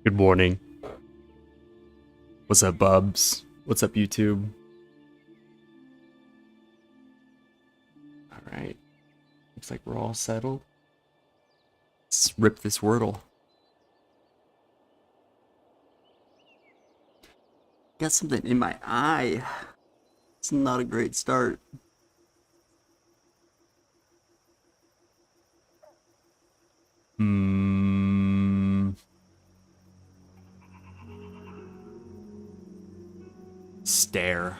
Good morning. What's up, Bubs? What's up, YouTube? Alright. Looks like we're all settled. Let's rip this Wordle. Got something in my eye. It's not a great start. Stare.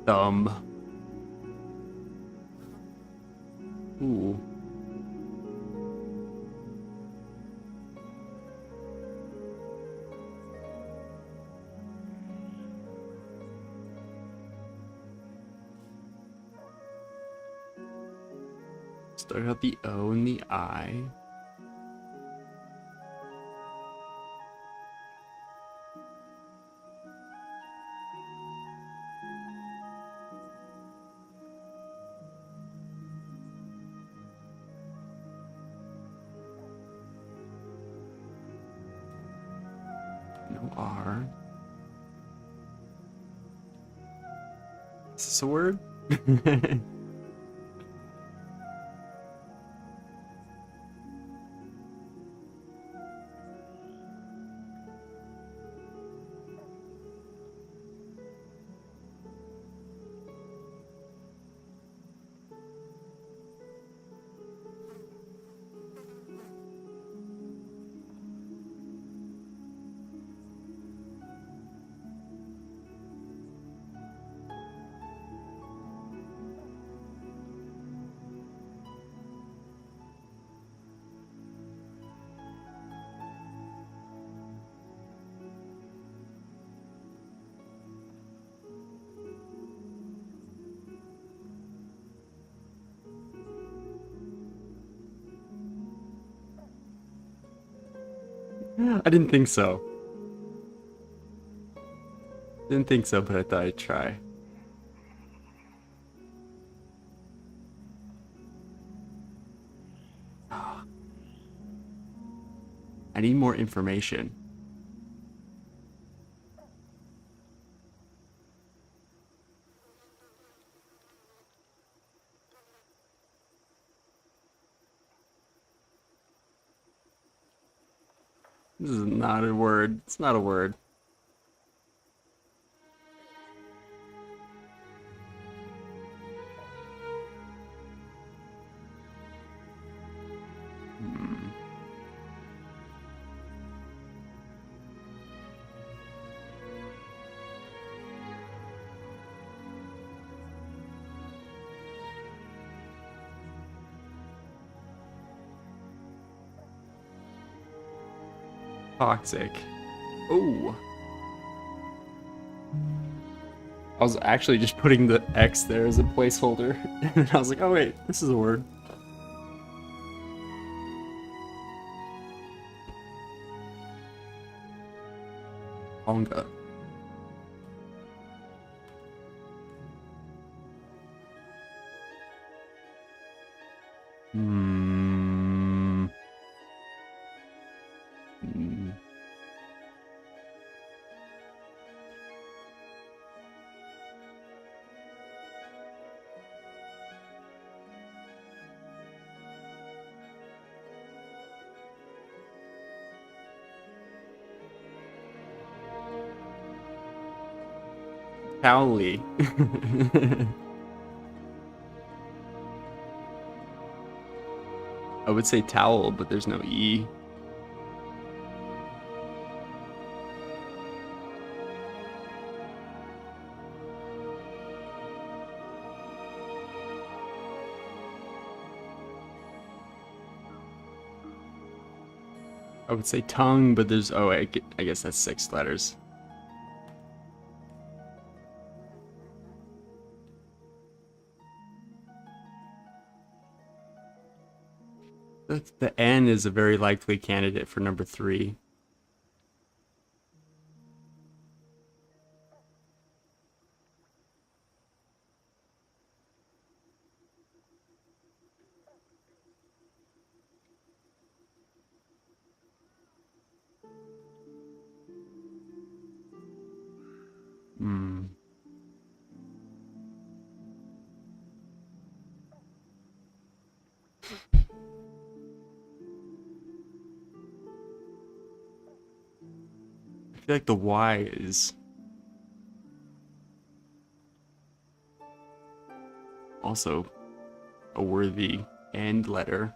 Thumb. Ooh. Start out the O and the I. No R. Is this a word? I didn't think so. Didn't think so, but I thought I'd try. I need more information. This is not a word. It's not a word. Toxic. Oh. I was actually just putting the X there as a placeholder. And I was like, oh wait, this is a word. Onga. Hmm. Hmm. Cowley. I would say towel, but there's no E. I would say tongue, but there's, oh, I guess that's 6 letters. The N is a very likely candidate for number 3. feel like the Y is also a worthy end letter.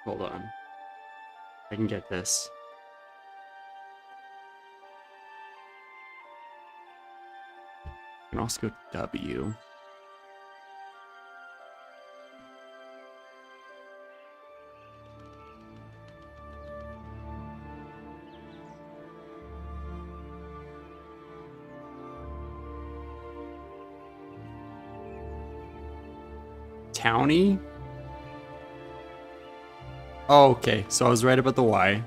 Hold on. I can get this. I can also go W. Townie? Oh, okay. So I was right about the Y.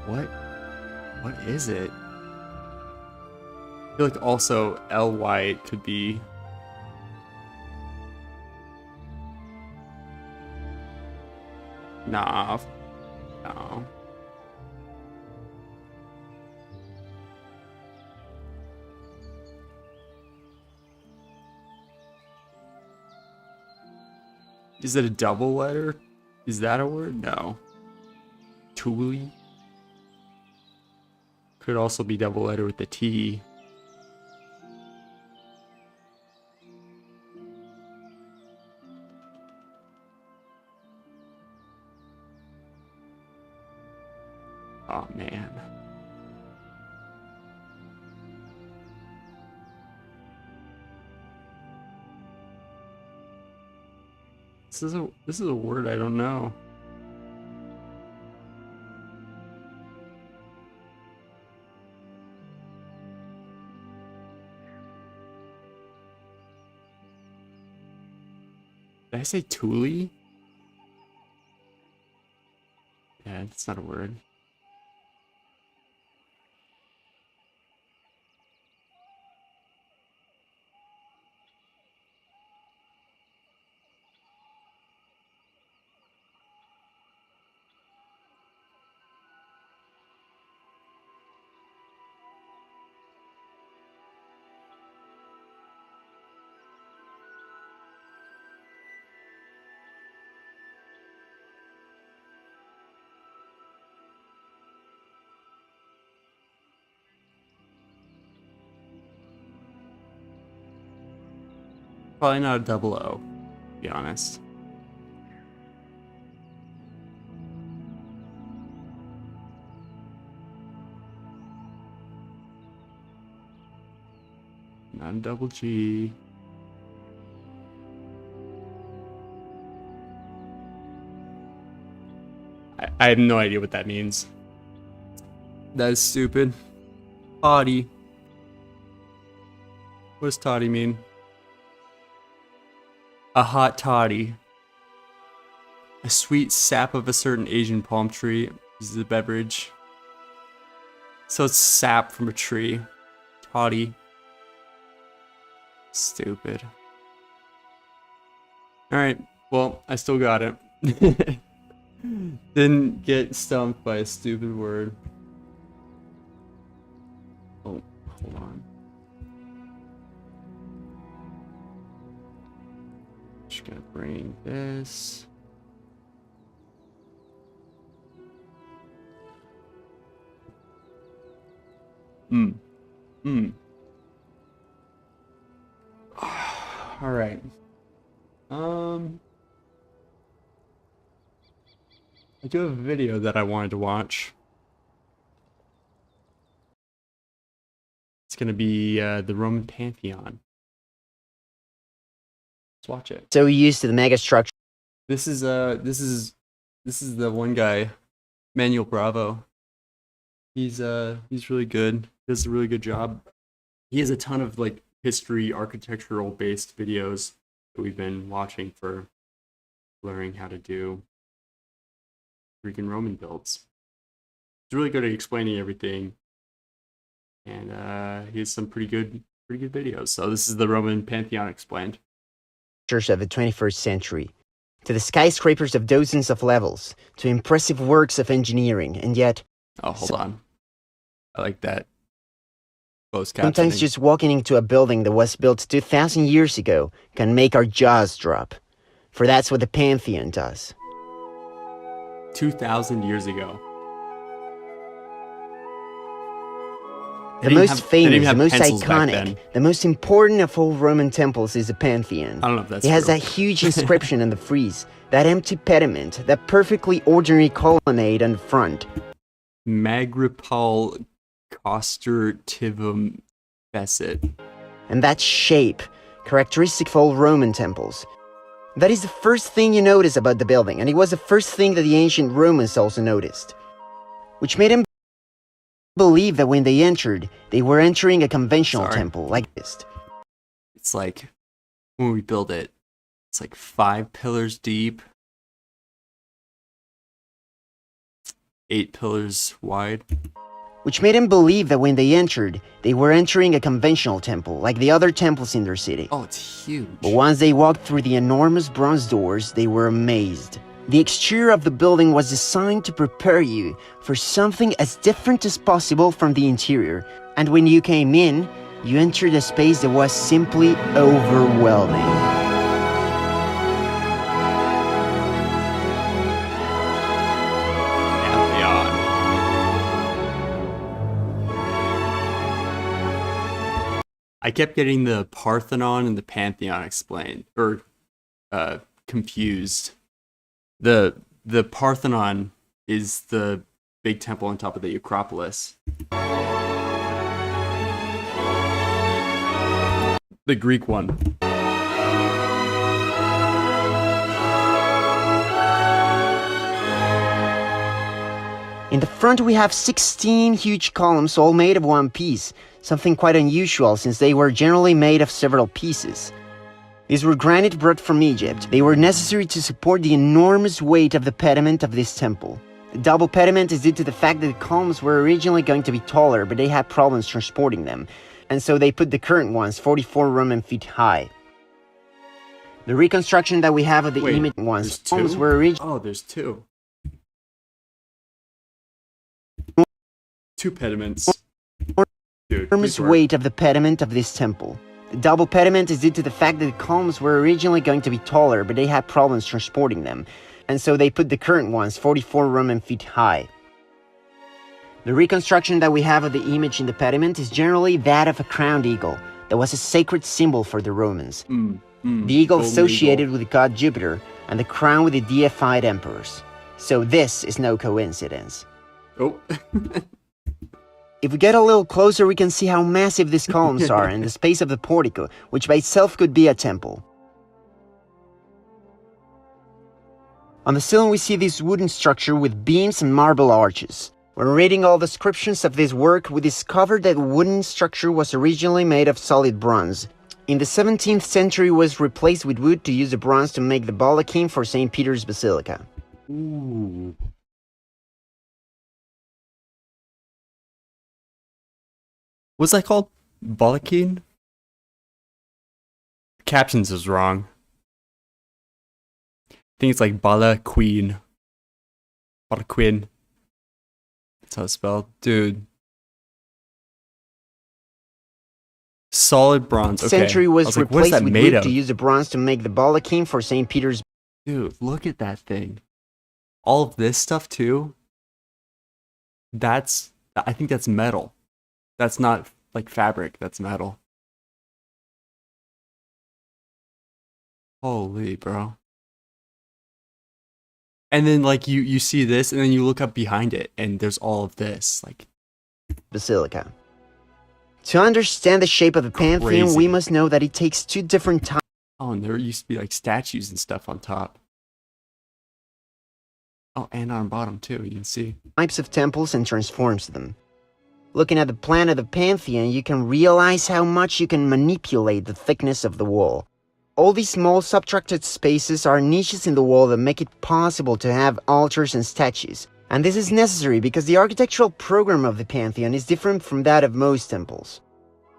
What? What is it? I feel like also LY it could be. Nah. No. Is it a double letter? Is that a word? No. Thule? Could also be double letter with the T. Oh man. This is a word I don't know. Did I say Thule? Yeah, it's not a word. Probably not a double O, to be honest. Not a double G. I have no idea what that means. That is stupid. Toddy. What does toddy mean? A hot toddy. A sweet sap of a certain Asian palm tree. This is a beverage. So it's sap from a tree. Toddy. Stupid. Alright, well, I still got it. Didn't get stumped by a stupid word. Oh, hold on. Just gonna bring this. All right. I do have a video that I wanted to watch. It's gonna be the Roman Pantheon. Let's watch it. So used to the mega structure. This is the one guy, Manuel Bravo. He's really good. He does a really good job. He has a ton of like history, architectural based videos that we've been watching for learning how to do Greek and Roman builds. He's really good at explaining everything and he has some pretty good videos. So this is the Roman Pantheon explained. Of the 21st century, to the skyscrapers of dozens of levels, to impressive works of engineering, and yet... Oh, hold on. I like that. Sometimes just walking into a building that was built 2,000 years ago can make our jaws drop. For that's what the Pantheon does. 2,000 years ago. The most famous, the most iconic, the most important of all Roman temples is the Pantheon. I don't know if that's It has that huge inscription on the frieze, that empty pediment, that perfectly ordinary colonnade on the front. Magripal Costertivum Fecit. And that shape, characteristic of all Roman temples. That is the first thing you notice about the building, and it was the first thing that the ancient Romans also noticed. Which made them believe that when they entered, they were entering a conventional temple like this. It's like, when we build it, it's like 5 pillars deep, 8 pillars wide. Which made them believe that when they entered, they were entering a conventional temple, like the other temples in their city. Oh, it's huge. But once they walked through the enormous bronze doors, they were amazed. The exterior of the building was designed to prepare you for something as different as possible from the interior. And when you came in, you entered a space that was simply overwhelming. I kept getting the Parthenon and the Pantheon explained, or confused. The Parthenon is the big temple on top of the Acropolis. The Greek one. In the front we have 16 huge columns all made of one piece, something quite unusual since they were generally made of several pieces. These were granite brought from Egypt. They were necessary to support the enormous weight of the pediment of this temple. The double pediment is due to the fact that the columns were originally going to be taller, but they had problems transporting them, and so they put the current ones 44 Roman feet high. The reconstruction that we have of the image ones columns were originally... Oh, there's 2. 2 pediments. Dude, enormous weight of the pediment of this temple. The double pediment is due to the fact that the columns were originally going to be taller, but they had problems transporting them, and so they put the current ones 44 Roman feet high. The reconstruction that we have of the image in the pediment is generally that of a crowned eagle, that was a sacred symbol for the Romans. The eagle associated with the god Jupiter, and the crown with the deified emperors. So this is no coincidence. Oh. If we get a little closer, we can see how massive these columns are and the space of the portico, which by itself could be a temple. On the ceiling we see this wooden structure with beams and marble arches. When reading all the descriptions of this work, we discovered that the wooden structure was originally made of solid bronze. In the 17th century, it was replaced with wood to use the bronze to make the baldachin for St. Peter's Basilica. Ooh. What's that called? Baldachin? Captions is wrong. I think it's like Baldachin. Baldachin. That's how it's spelled. Dude. Solid bronze. Okay. Century was like, replaced with wood of? to use the bronze to make the baldachin for St. Peter's. Dude, look at that thing. All of this stuff too. I think that's metal. That's not like fabric, that's metal. Holy, bro. And then like you see this and then you look up behind it and there's all of this like Basilica. To understand the shape of the Pantheon, we must know that it takes 2 different types. Oh, and there used to be like statues and stuff on top. Oh, and on bottom too, you can see. Types of temples and transforms them. Looking at the plan of the Pantheon, you can realize how much you can manipulate the thickness of the wall. All these small subtracted spaces are niches in the wall that make it possible to have altars and statues. And this is necessary because the architectural program of the pantheon is different from that of most temples.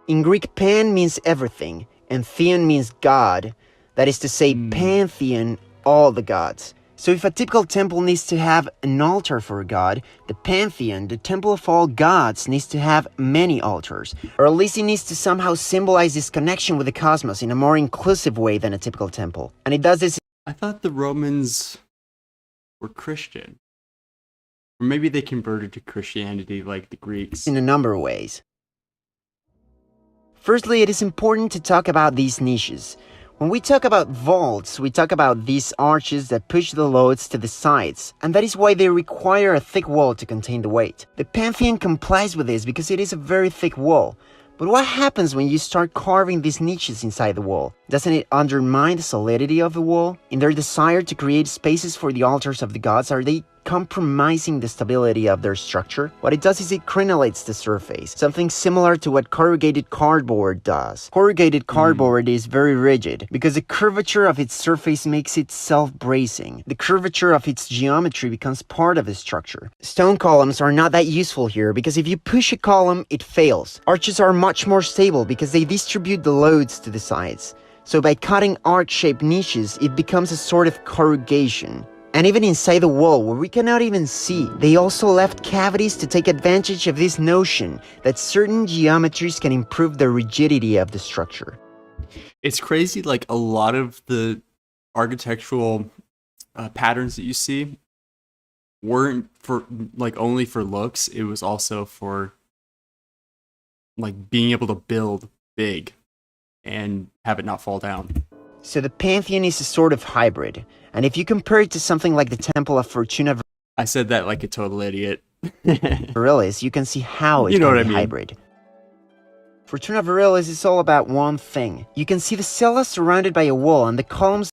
In Greek, pan means everything, and theon means god. That is to say, pantheon, all the gods. So if a typical temple needs to have an altar for a god, the pantheon, the temple of all gods, needs to have many altars. Or at least it needs to somehow symbolize this connection with the cosmos in a more inclusive way than a typical temple. And it does this. I thought the Romans were Christian. Or maybe they converted to Christianity like the Greeks. In a number of ways. Firstly, it is important to talk about these niches. When we talk about vaults, we talk about these arches that push the loads to the sides, and that is why they require a thick wall to contain the weight. The Pantheon complies with this because it is a very thick wall. But what happens when you start carving these niches inside the wall? Doesn't it undermine the solidity of the wall? In their desire to create spaces for the altars of the gods, are they compromising the stability of their structure? What it does is it crenellates the surface, something similar to what corrugated cardboard does. Corrugated cardboard is very rigid because the curvature of its surface makes it self-bracing. The curvature of its geometry becomes part of the structure. Stone columns are not that useful here because if you push a column, it fails. Arches are much more stable because they distribute the loads to the sides. So by cutting arch-shaped niches, it becomes a sort of corrugation. And even inside the wall, where we cannot even see, they also left cavities to take advantage of this notion that certain geometries can improve the rigidity of the structure. It's crazy, like a lot of the architectural patterns that you see weren't for like only for looks. It was also for like being able to build big and have it not fall down. So the Pantheon is a sort of hybrid. And if you compare it to something like the Temple of Fortuna I said that like a total idiot. Virilis, you can see how it You know can what be I mean. hybrid. Fortuna Virilis is all about one thing. You can see the cella surrounded by a wall and the columns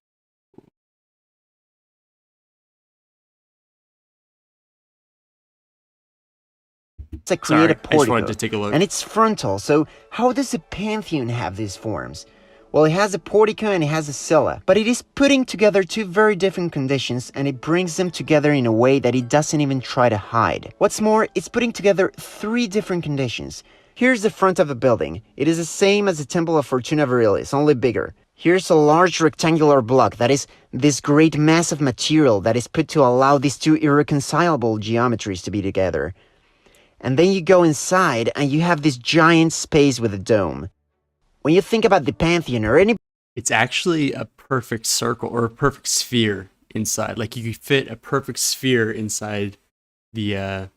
that create a Sorry, I just wanted portico. to take a look. And it's frontal, so how does the Pantheon have these forms? Well, it has a portico and it has a cella, but it is putting together two very different conditions and it brings them together in a way that it doesn't even try to hide. What's more, it's putting together three different conditions. Here's the front of the building. It is the same as the Temple of Fortuna Virilis, only bigger. Here's a large rectangular block, that is, this great mass of material that is put to allow these two irreconcilable geometries to be together. And then you go inside and you have this giant space with a dome. When you think about the Pantheon or any... It's actually a perfect circle or a perfect sphere inside. Like you could fit a perfect sphere inside the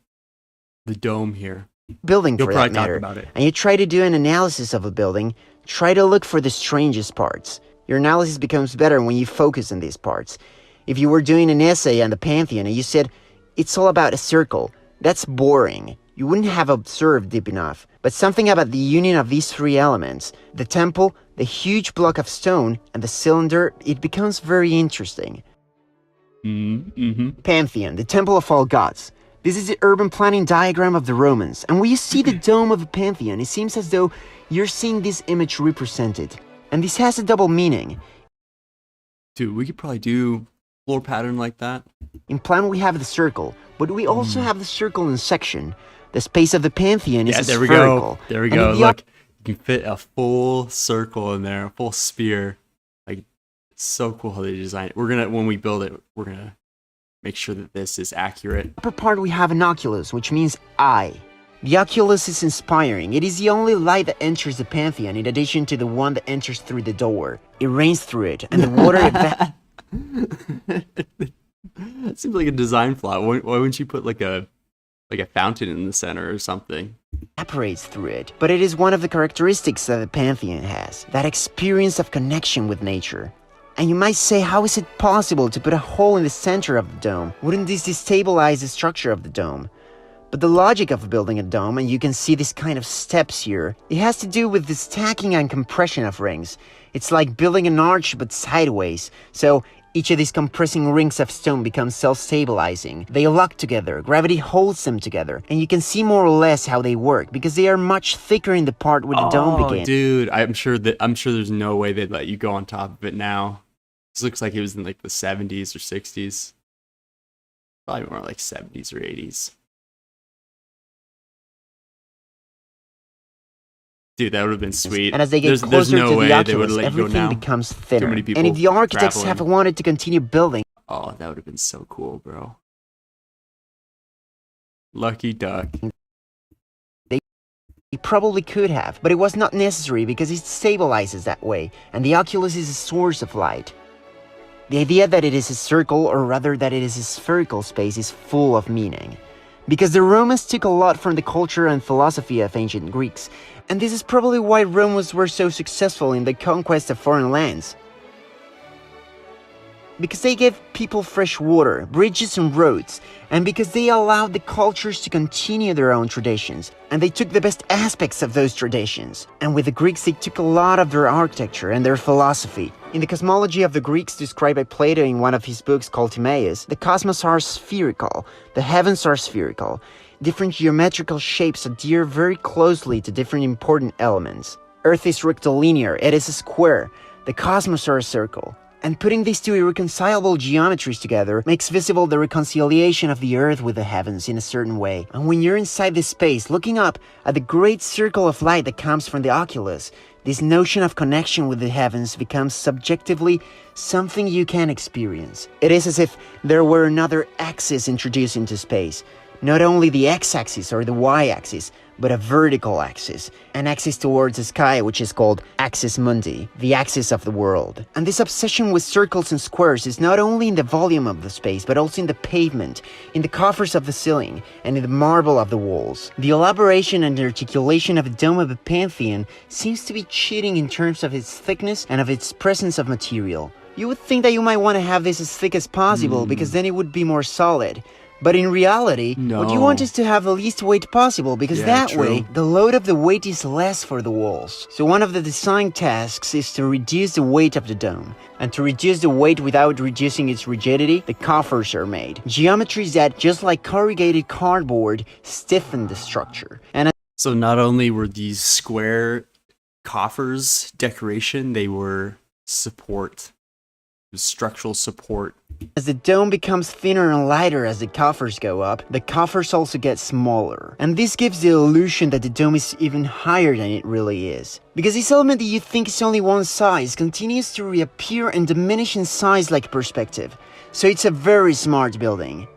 dome here. building You'll for probably that talk matter, about it. and you try to do an analysis of a building, try to look for the strangest parts. Your analysis becomes better when you focus on these parts. If you were doing an essay on the Pantheon and you said, it's all about a circle, that's boring. You wouldn't have observed deep enough. But something about the union of these three elements, the temple, the huge block of stone, and the cylinder, it becomes very interesting. Mm-hmm. Pantheon, the temple of all gods. This is the urban planning diagram of the Romans, and when you see the dome of the Pantheon, it seems as though you're seeing this image represented. And this has a double meaning. Dude, we could probably do floor pattern like that. In plan we have the circle, but we also have the circle in section. The space of the Pantheon is There we spherical. go. There we And go. in the Look, you can fit a full circle in there, a full sphere. Like, it's so cool how they design it. When we build it, we're gonna make sure that this is accurate. upper part we have an oculus, which means eye. The oculus is inspiring. It is the only light that enters the Pantheon, in addition to the one that enters through the door. It rains through it, and the water It seems like a design flaw. Why wouldn't you put like a fountain in the center or something? evaporates through it. But it is one of the characteristics that the Pantheon has, that experience of connection with nature. And you might say, how is it possible to put a hole in the center of the dome? Wouldn't this destabilize the structure of the dome? But the logic of building a dome, and you can see this kind of steps here, it has to do with the stacking and compression of rings. It's like building an arch but sideways. So each of these compressing rings of stone becomes self-stabilizing. They lock together, gravity holds them together, and you can see more or less how they work because they are much thicker in the part where the dome begins. Dude, I'm sure there's no way they'd let you go on top of it now. This looks like it was in like the 70s or 60s. Probably more like 70s or 80s. Dude, that would have been sweet. And as they get there's closer no to way the they would Oculus, let you go everything now. becomes thinner. many And people if the architects traveling. have wanted to continue building, Oh, that would have been so cool, bro. Lucky duck. they probably could have, but it was not necessary because it stabilizes that way, and the Oculus is a source of light. The idea that it is a circle, or rather that it is a spherical space, is full of meaning. Because the Romans took a lot from the culture and philosophy of ancient Greeks, and this is probably why Romans were so successful in the conquest of foreign lands. Because they gave people fresh water, bridges and roads, and because they allowed the cultures to continue their own traditions, and they took the best aspects of those traditions. And with the Greeks, they took a lot of their architecture and their philosophy. In the cosmology of the Greeks described by Plato in one of his books called Timaeus, the cosmos are spherical, the heavens are spherical. Different geometrical shapes adhere very closely to different important elements. Earth is rectilinear, it is a square, the cosmos are a circle. And putting these two irreconcilable geometries together makes visible the reconciliation of the Earth with the heavens in a certain way. And when you're inside this space, looking up at the great circle of light that comes from the Oculus, this notion of connection with the heavens becomes subjectively something you can experience. It is as if there were another axis introduced into space. Not only the x-axis or the y-axis, but a vertical axis, an axis towards the sky which is called axis mundi, the axis of the world. And this obsession with circles and squares is not only in the volume of the space, but also in the pavement, in the coffers of the ceiling, and in the marble of the walls. The elaboration and articulation of the dome of the Pantheon seems to be cheating in terms of its thickness and of its presence of material. You would think that you might want to have this as thick as possible, because then it would be more solid. But in reality, what you want is to have the least weight possible, because that way, the load of the weight is less for the walls. So one of the design tasks is to reduce the weight of the dome. And to reduce the weight without reducing its rigidity, the coffers are made. Geometries that, just like corrugated cardboard, stiffen the structure. And so not only were these square coffers decoration, they were support. Structural support. As the dome becomes thinner and lighter as the coffers go up, the coffers also get smaller. And this gives the illusion that the dome is even higher than it really is. Because this element that you think is only one size continues to reappear and diminish in size like perspective. So it's a very smart building.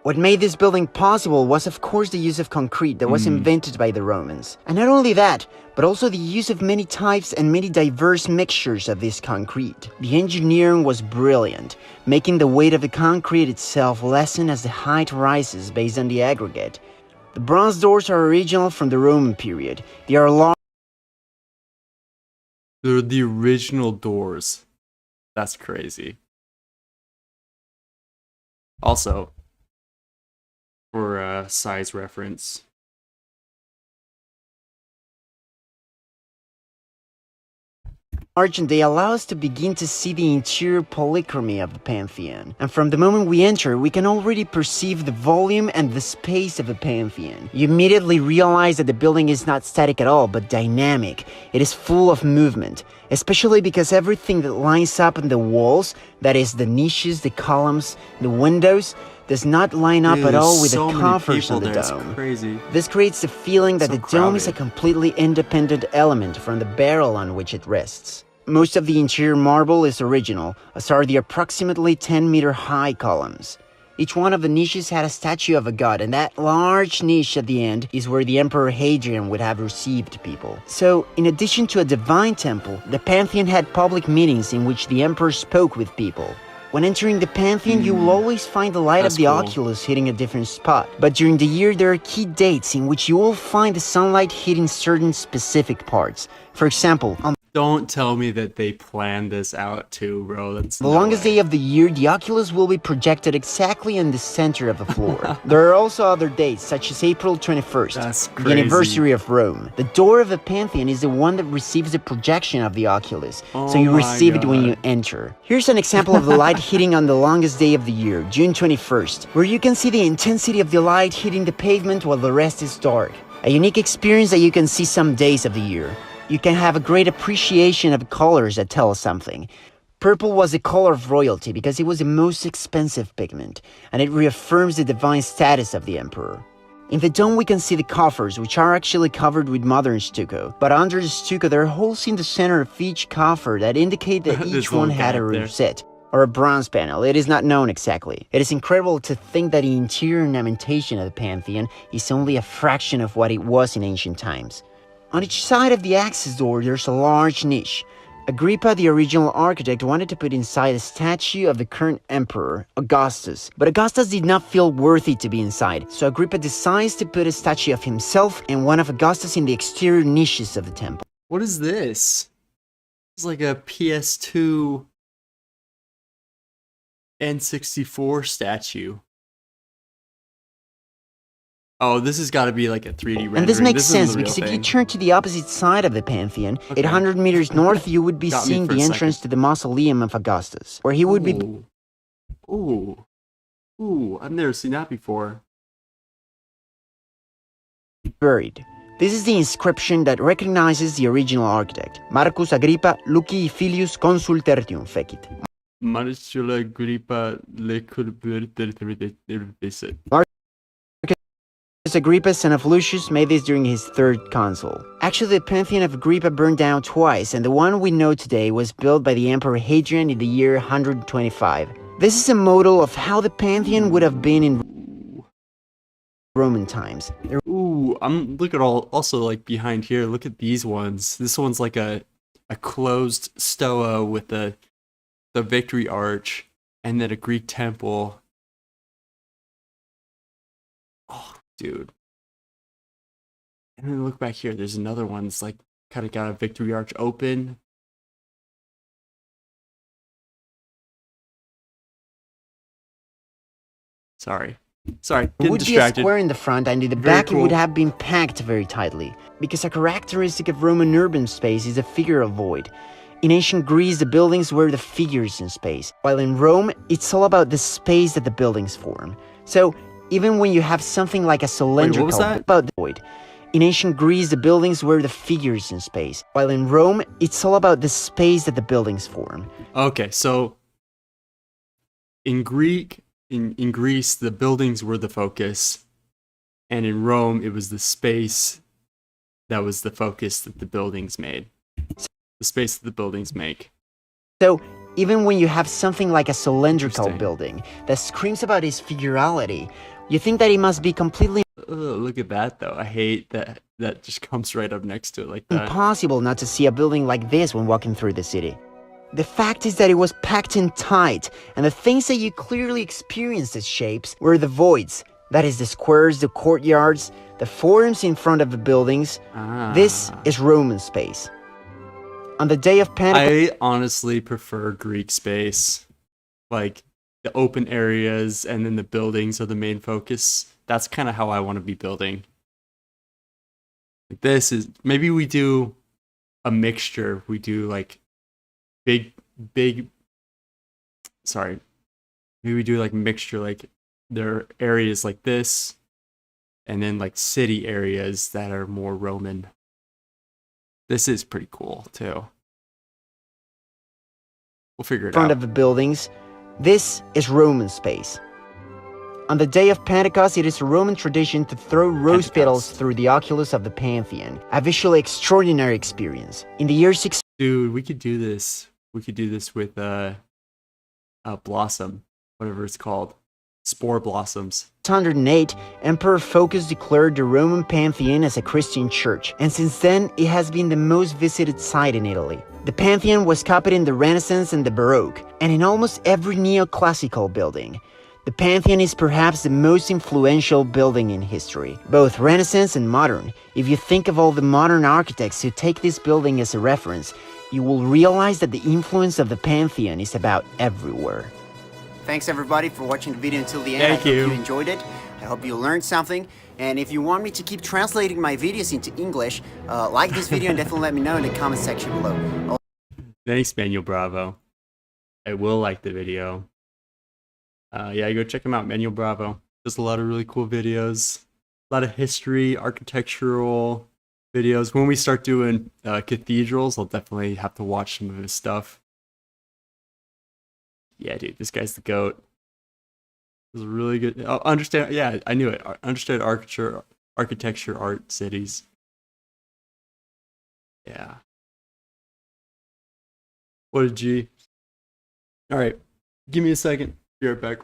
What made this building possible was of course the use of concrete that was invented by the Romans. And not only that, but also the use of many types and many diverse mixtures of this concrete. The engineering was brilliant, making the weight of the concrete itself lessen as the height rises based on the aggregate. The bronze doors are original from the Roman period. They are large. They're the original doors. That's crazy. Also, for size reference, And they allow us to begin to see the interior polychromy of the Pantheon. And from the moment we enter, we can already perceive the volume and the space of the Pantheon. You immediately realize that the building is not static at all, but dynamic. It is full of movement, especially because everything that lines up in the walls, that is the niches, the columns, the windows, does not line up at all with the coffers on the dome. Crazy. This creates the feeling that the dome is a completely independent element from the barrel on which it rests. Most of the interior marble is original, as are the approximately 10-meter high columns. Each one of the niches had a statue of a god, and that large niche at the end is where the Emperor Hadrian would have received people. So, in addition to a divine temple, the Pantheon had public meetings in which the Emperor spoke with people. When entering the Pantheon, you will always find the light of the Oculus hitting a different spot. But during the year, there are key dates in which you will find the sunlight hitting certain specific parts. For example, on Don't tell me that they planned this out too, bro. That's the longest day of the year, the Oculus will be projected exactly in the center of the floor. There are also other dates, such as April 21st, That's the crazy. anniversary of Rome. The door of the Pantheon is the one that receives the projection of the Oculus, so you receive it when you enter. Here's an example of the light hitting on the longest day of the year, June 21st, where you can see the intensity of the light hitting the pavement while the rest is dark. A unique experience that you can see some days of the year. You can have a great appreciation of colors that tell us something. Purple was the color of royalty because it was the most expensive pigment, and it reaffirms the divine status of the emperor. In the dome we can see the coffers, which are actually covered with modern stucco, but under the stucco there are holes in the center of each coffer that indicate that each one had a rosette, or a bronze panel. It is not known exactly. It is incredible to think that the interior ornamentation of the Pantheon is only a fraction of what it was in ancient times. On each side of the access door there's a large niche. Agrippa, the original architect, wanted to put inside a statue of the current emperor, Augustus. But Augustus did not feel worthy to be inside, so Agrippa decides to put a statue of himself and one of Augustus in the exterior niches of the temple. What is this? It's like a PS2 N64 statue. Oh, this has got to be like a 3D rendering. And this makes sense because if you turn to the opposite side of the Pantheon, 800 meters north, you would be seeing the entrance to the mausoleum of Augustus, where he would be... Ooh, I've never seen that before. Buried. This is the inscription that recognizes the original architect. Marcus Agrippa Lucii Filius Consul Tertium Fecit. Marcus Agrippa Agrippa, son of Lucius, made this during his third consul. Actually, the Pantheon of Agrippa burned down twice, and the one we know today was built by the Emperor Hadrian in the year 125. This is a model of how the Pantheon would have been in Roman times. Look at also like behind here. Look at these ones. This one's like a closed stoa with the Victory Arch, and then a Greek temple. Oh, dude. And then look back here. There's another one that's like kind of got a Victory Arch open. Sorry, it would distracted. Be a square in the front, and in the back it would have been packed very tightly, because a characteristic of Roman urban space is the figure of void. In ancient Greece, the buildings were the figures in space, while in Rome, it's all about the space that the buildings form. So, even when you have something like a cylindrical about the void. In ancient Greece, the buildings were the figures in space, while in Rome, it's all about the space that the buildings form. Okay, so in Greece, the buildings were the focus, and in Rome, it was the space that was the focus that the buildings made. The space that the buildings make. So, even when you have something like a cylindrical building that screams about its figurality, you think that it must be completely... Look at that, though. I hate that just comes right up next to it like that. Impossible not to see a building like this when walking through the city. The fact is that it was packed in tight, and the things that you clearly experienced as shapes were the voids. That is, the squares, the courtyards, the forums in front of the buildings. This is Roman space. On the day of Pentecost... I honestly prefer Greek space. Like, the open areas and then the buildings are the main focus. That's kind of how I want to be building. Like, this is... Maybe we do a mixture. We do, like, big... Sorry. Maybe we do, like, mixture. Like, there are areas like this. And then, like, city areas that are more Roman. This is pretty cool, too. We'll figure it out. In front of the buildings, this is Roman space. On the day of Pentecost, it is a Roman tradition to throw rose petals through the oculus of the Pantheon, a visually extraordinary experience. In the year 6... Dude, we could do this. We could do this with blossom, whatever it's called. Spore blossoms. 608, Emperor Phocas declared the Roman Pantheon as a Christian church, and since then, it has been the most visited site in Italy. The Pantheon was copied in the Renaissance and the Baroque, and in almost every neoclassical building. The Pantheon is perhaps the most influential building in history, both Renaissance and modern. If you think of all the modern architects who take this building as a reference, you will realize that the influence of the Pantheon is about everywhere. Thanks everybody for watching the video until the end. Thank you. I hope you enjoyed it. I hope you learned something. And if you want me to keep translating my videos into English, like this video and definitely let me know in the comment section below. Thanks, Manuel Bravo. I will like the video. Yeah, go check him out, Manuel Bravo. Does a lot of really cool videos. A lot of history, architectural videos. When we start doing cathedrals, I'll definitely have to watch some of his stuff. Yeah, dude, this guy's the goat. This is really good. Oh, understand? Yeah, I knew it. Understood architecture, art, cities. Yeah. What a G. All right, give me a second. Be right back.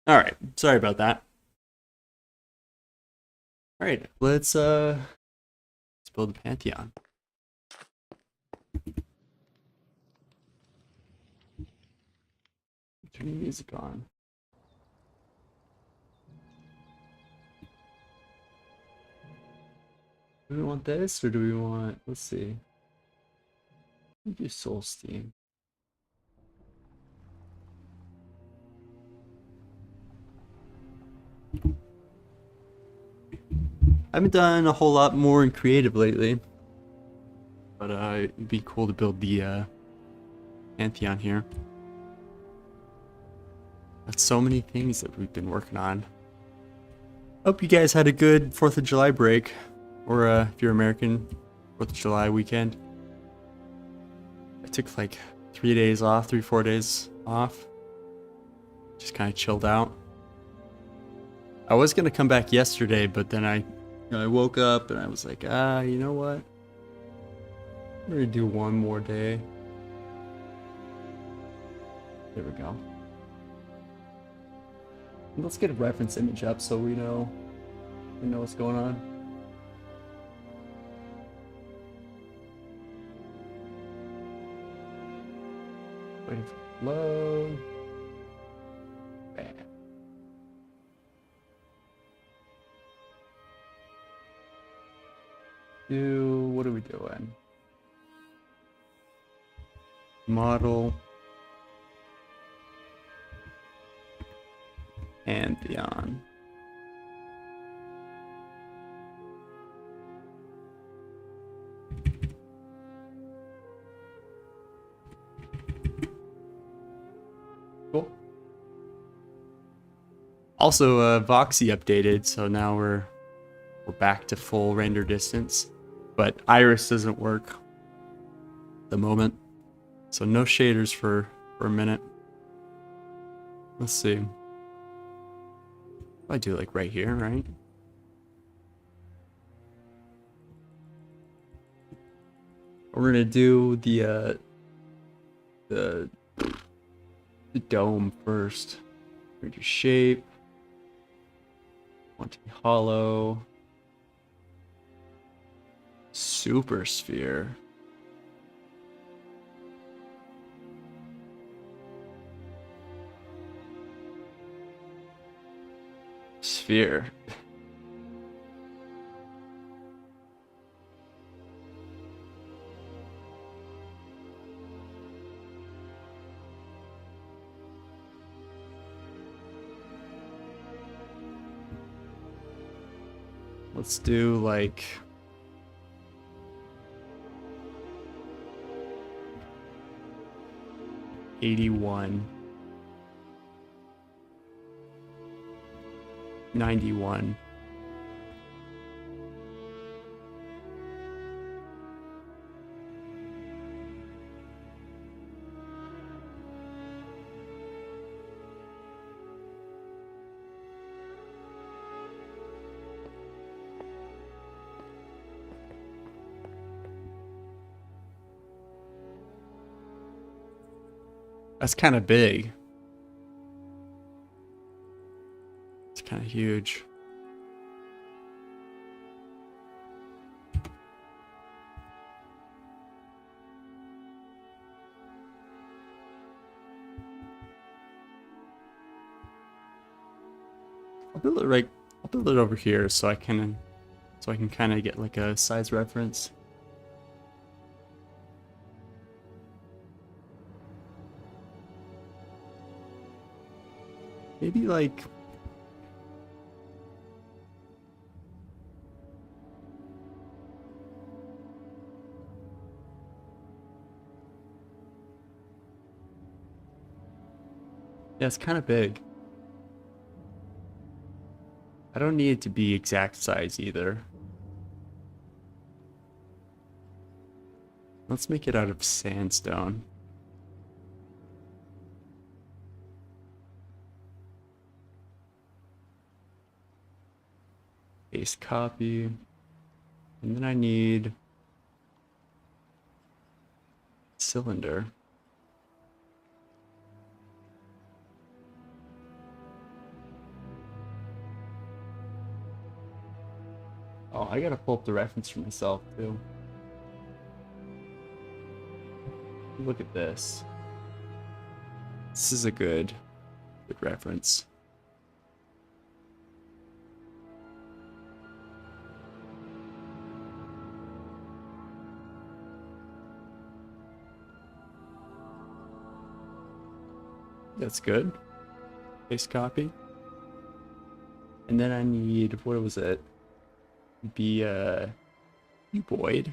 All right, sorry about that. All right, let's build the Pantheon. Turn the music on. Do we want this or do we want? Let's see. Do Soul Steam. I haven't done a whole lot more in creative lately, but it'd be cool to build the Pantheon here. That's so many things that we've been working on. Hope you guys had a good 4th of July break, or if you're American, 4th of July weekend. I took like 3 days off, 4 days off. Just kind of chilled out. I was gonna come back yesterday, but then I woke up and I was like, you know what? I'm gonna do one more day. There we go. Let's get a reference image up so we know what's going on. Waiting for load. Bam. What are we doing? Model. Pantheon. Cool. Also, Voxy updated, so now we're back to full render distance, but Iris doesn't work at the moment, so no shaders for a minute. Let's see. I do like right here, right? We're gonna do the dome first. We're gonna do shape. Want to be hollow. Super sphere. Sphere. Let's do like 81. 91. That's kind of big. It's kind of huge. I'll build it over here so I can kind of get like a size reference. Maybe like yeah, it's kind of big. I don't need it to be exact size either. Let's make it out of sandstone. Paste copy. And then I need cylinder. Oh, I gotta pull up the reference for myself too. Look at this. This is a good reference. That's good. Paste copy. And then I need, what was it? Be cuboid.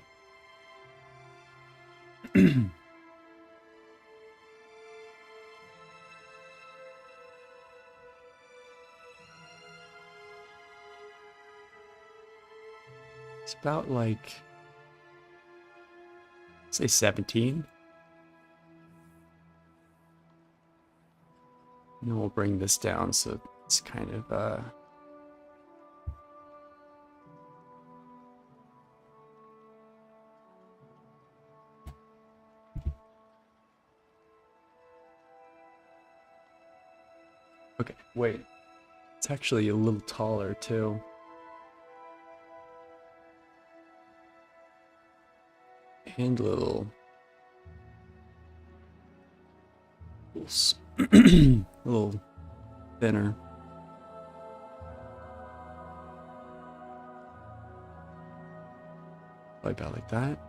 It's about like, say 17. And then we'll bring this down so it's kind of okay, wait. It's actually a little taller too. And a little little thinner. Like about like that.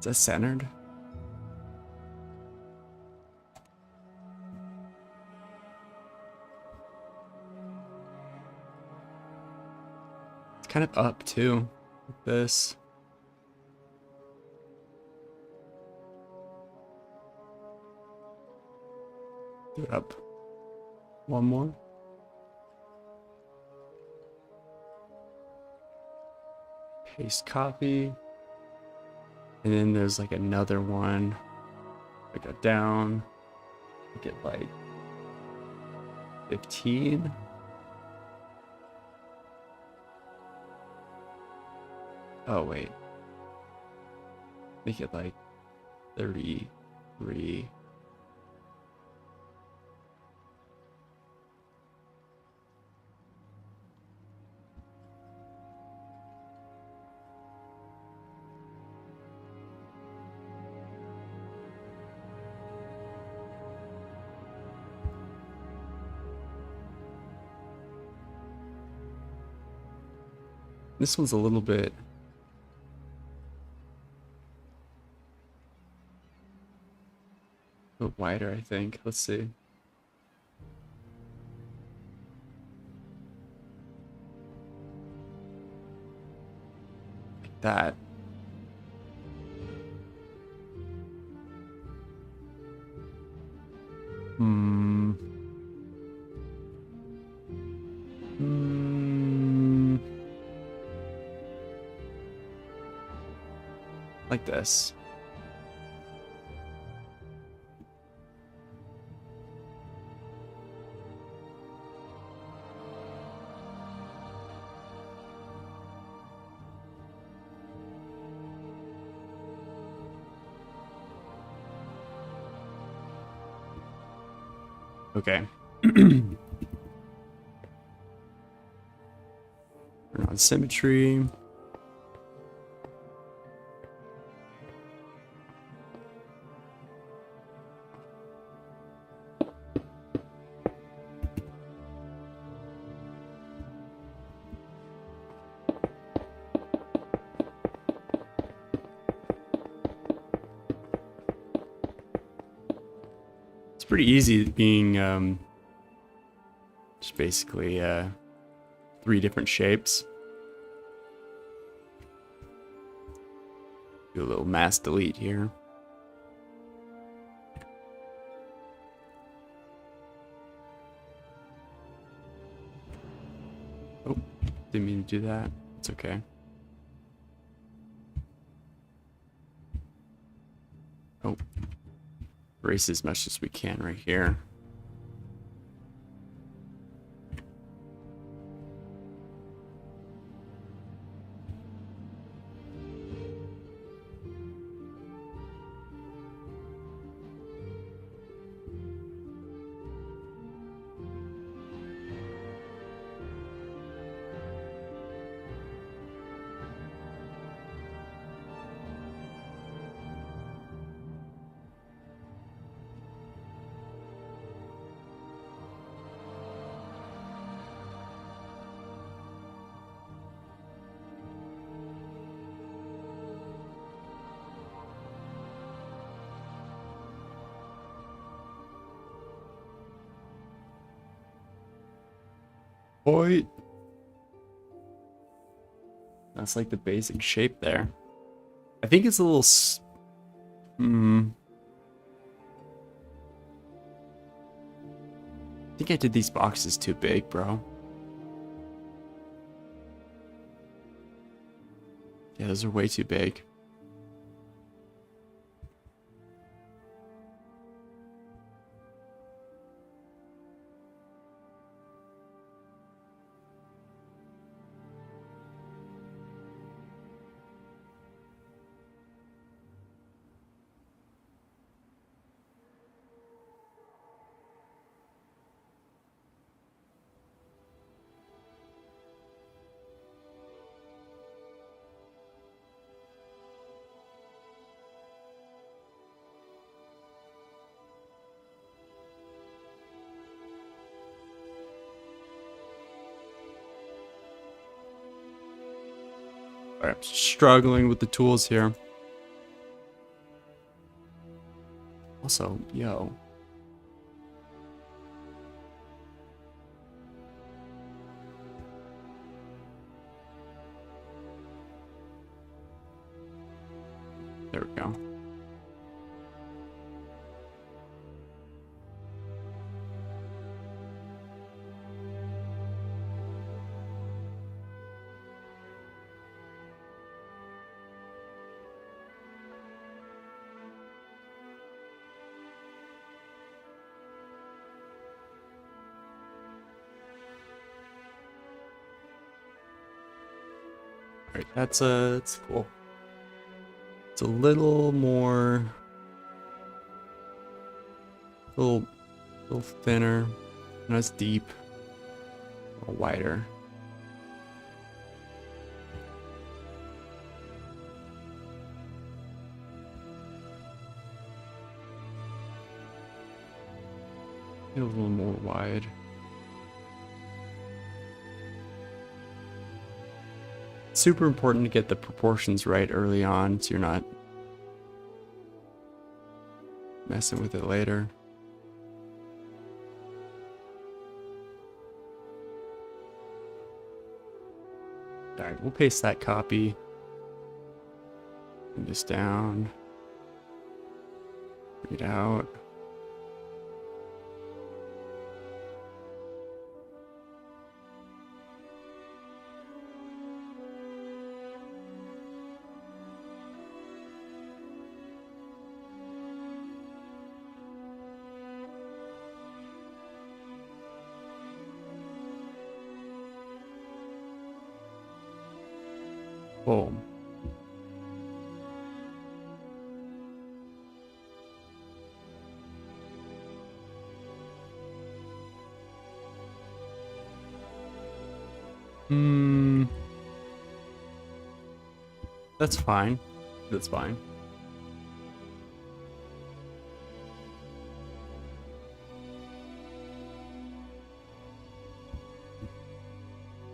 Is that centered? It's kind of up too, like this. Do it up. One more. Paste copy. And then there's like another one. I go down. I get like 15. Oh wait. Make it like 33. This one's a little bit wider, I think. Let's see. Like that. Hmm. Hmm. Like this. Okay. Turn on symmetry. It's pretty easy being just basically 3 different shapes. Do a little mass delete here. Oh, didn't mean to do that. It's okay. Oh, erase as much as we can right here. Boy, that's like the basic shape there. I think it's a little. I think I did these boxes too big, bro. Yeah, those are way too big. Alright, I'm struggling with the tools here. Also, yo. There we go. Alright, that's cool. It's a little more, a little thinner, not as deep, a little wider. A little more wide. Super important to get the proportions right early on so you're not messing with it later. Alright, we'll paste that copy. Bring this down. Bring it out. Boom. That's fine. That's fine.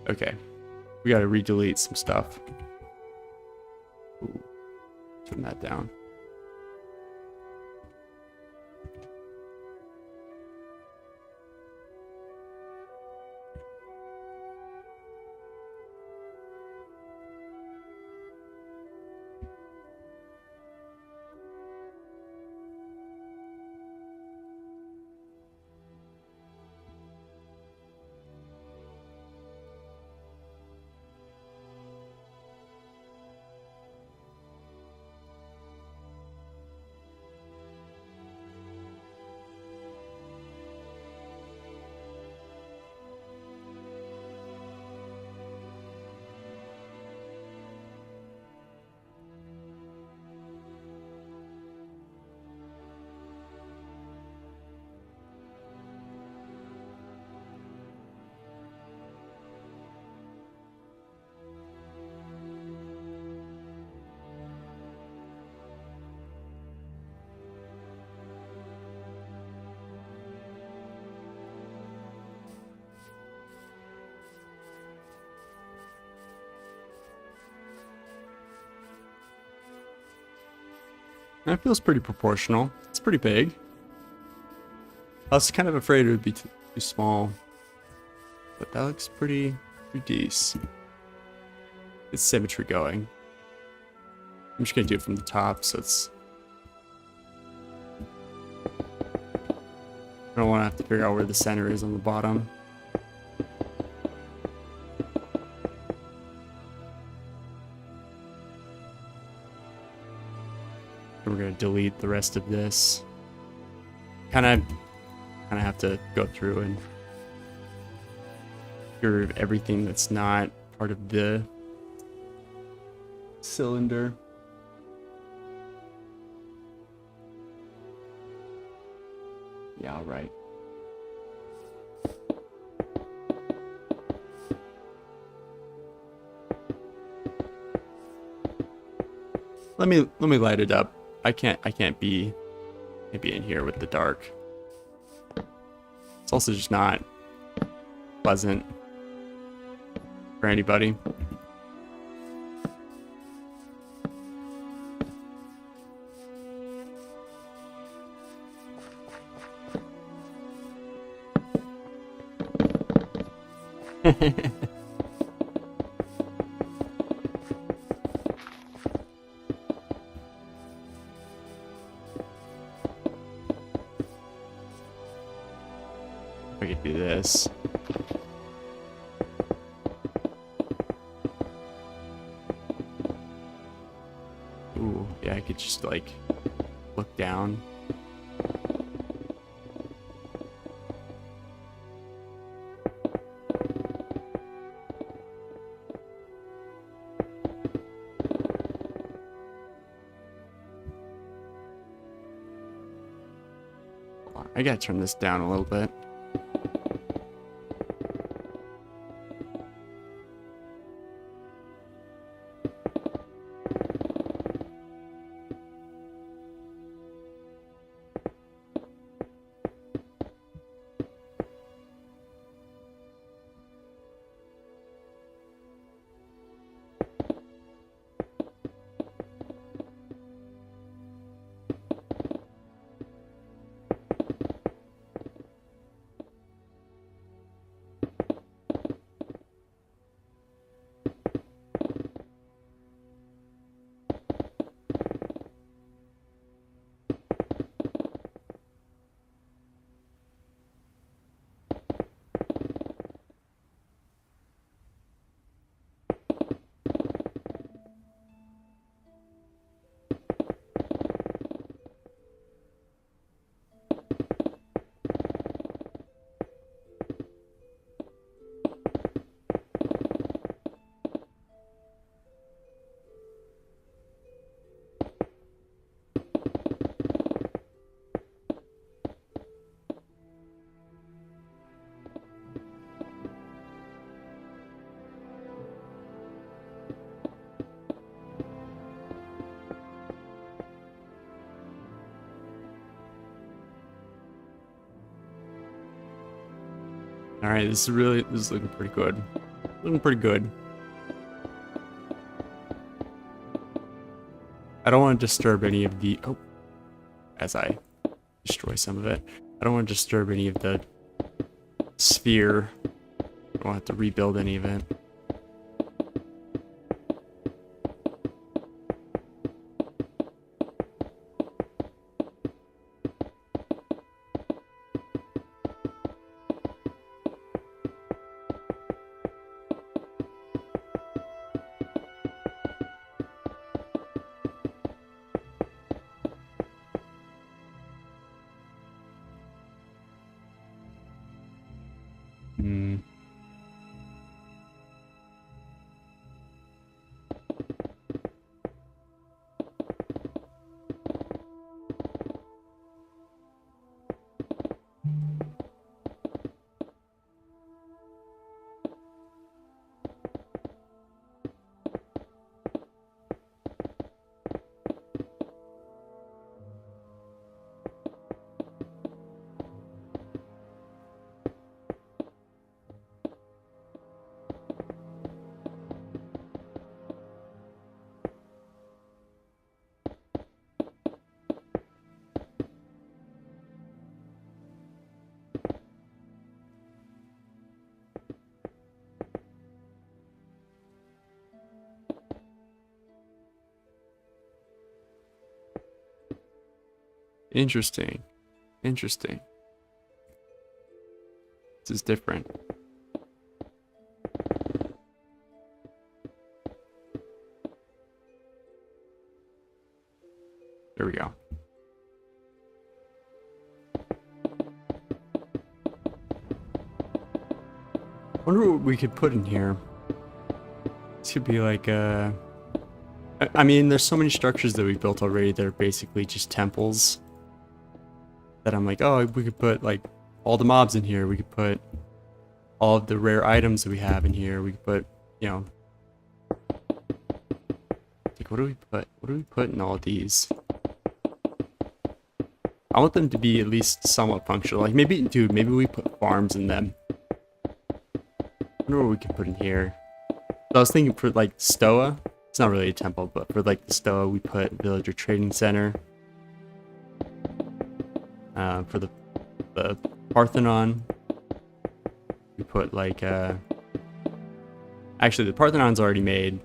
Okay. We gotta redelete some stuff. Ooh. Turn that down. That feels pretty proportional. It's pretty big. I was kind of afraid it would be too small. But that looks pretty decent. It's symmetry going. I'm just gonna do it from the top, so it's... I don't want to have to figure out where the center is on the bottom. And we're gonna delete the rest of this. Kind of have to go through and cure everything that's not part of the cylinder. Yeah, all right. Let me light it up. I can't be in here with the dark. It's also just not pleasant for anybody. I could do this. Ooh, yeah, I could just like look down. I gotta turn this down a little bit. All right, this is looking pretty good. Looking pretty good. I don't want to disturb any of the as I destroy some of it. I don't want to disturb any of the sphere. I don't have to rebuild any of it. Hmm. Interesting. Interesting. This is different. There we go. Wonder what we could put in here. This could be like I mean, there's so many structures that we've built already that are basically just temples. That I'm like, oh, we could put like all the mobs in here. We could put all of the rare items that we have in here. We could put, you know, like what do we put? What do we put in all of these? I want them to be at least somewhat functional. Like maybe, dude, maybe we put farms in them. I wonder what we can put in here. So I was thinking for like Stoa. It's not really a temple, but for like the Stoa, we put villager trading center. For the Parthenon, we put like actually the Parthenon's already made.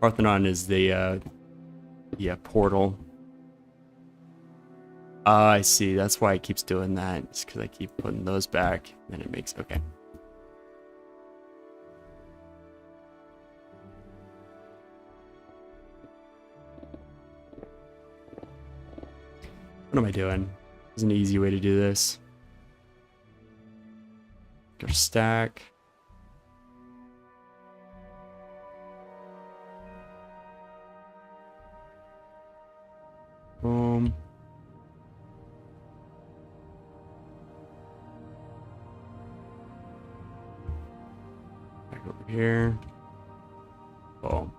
Parthenon is the portal. I see. That's why it keeps doing that. It's because I keep putting those back. Then it makes okay. What am I doing? There's an easy way to do this. Go stack. Boom. Back over here. Boom.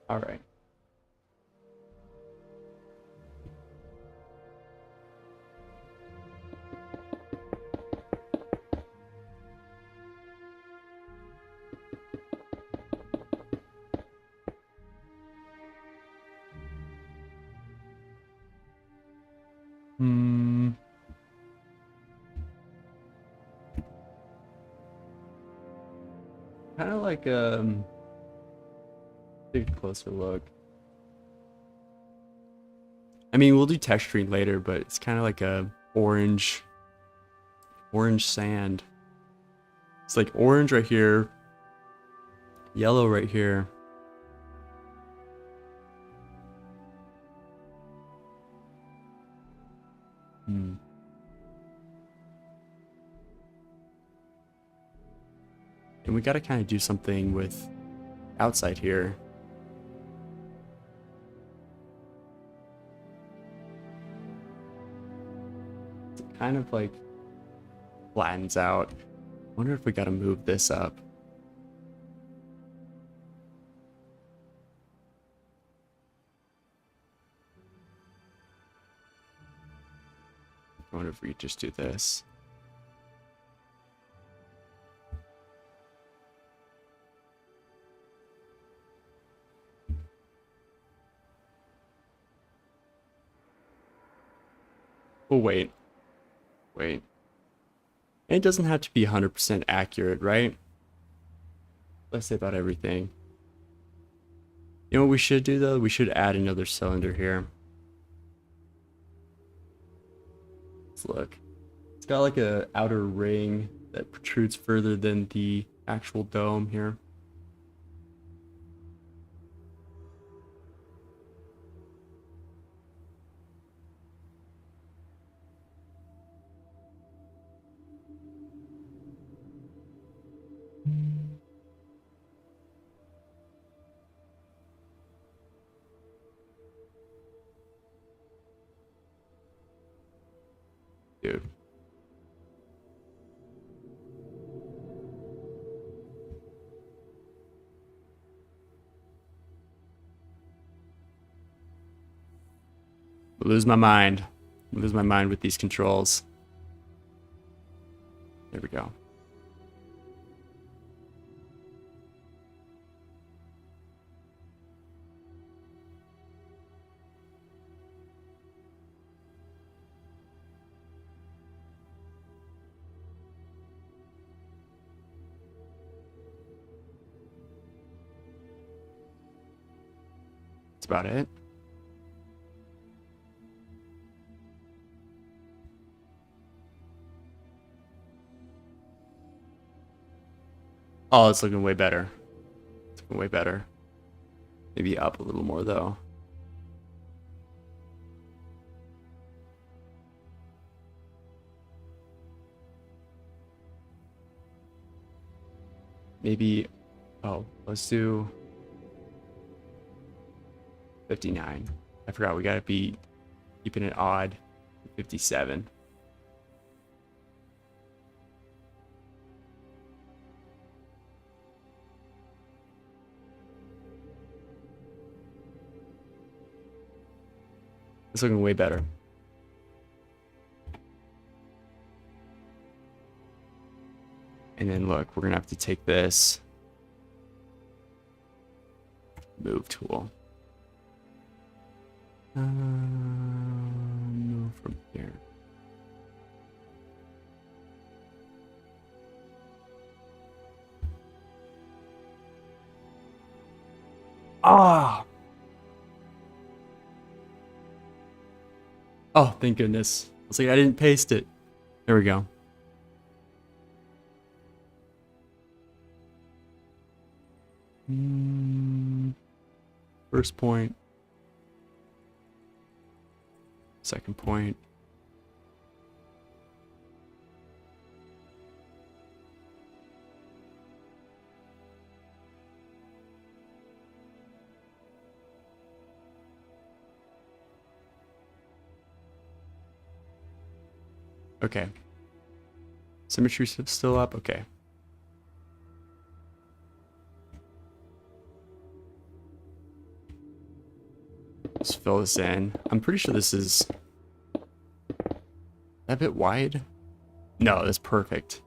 All right. Hmm. Kind of like take a closer look. I mean, we'll do texturing later, but it's kind of like a orange sand. It's like orange right here, yellow right here. Hmm. And we got to kind of do something with outside here. kind of like flattens out. I wonder if we gotta move this up. I wonder if we could just do this. Oh, wait. Wait. And it doesn't have to be 100% accurate, right? Let's say about everything. You know what we should do, though? We should add another cylinder here. Let's look. It's got like a outer ring that protrudes further than the actual dome here. Dude. I lose my mind. I lose my mind with these controls. There we go. That's about it. Oh, it's looking way better. It's looking way better. Maybe up a little more, though. Maybe, oh, let's do 59. I forgot we gotta be keeping it odd. 57. It's looking way better. And then look, we're gonna have to take this move tool. Move from here. Ah! Oh, thank goodness. I was like, I didn't paste it. There we go. First point. Second point. Okay. Symmetry still up? Okay. Let's fill this in. I'm pretty sure this is a bit wide. No, that's perfect.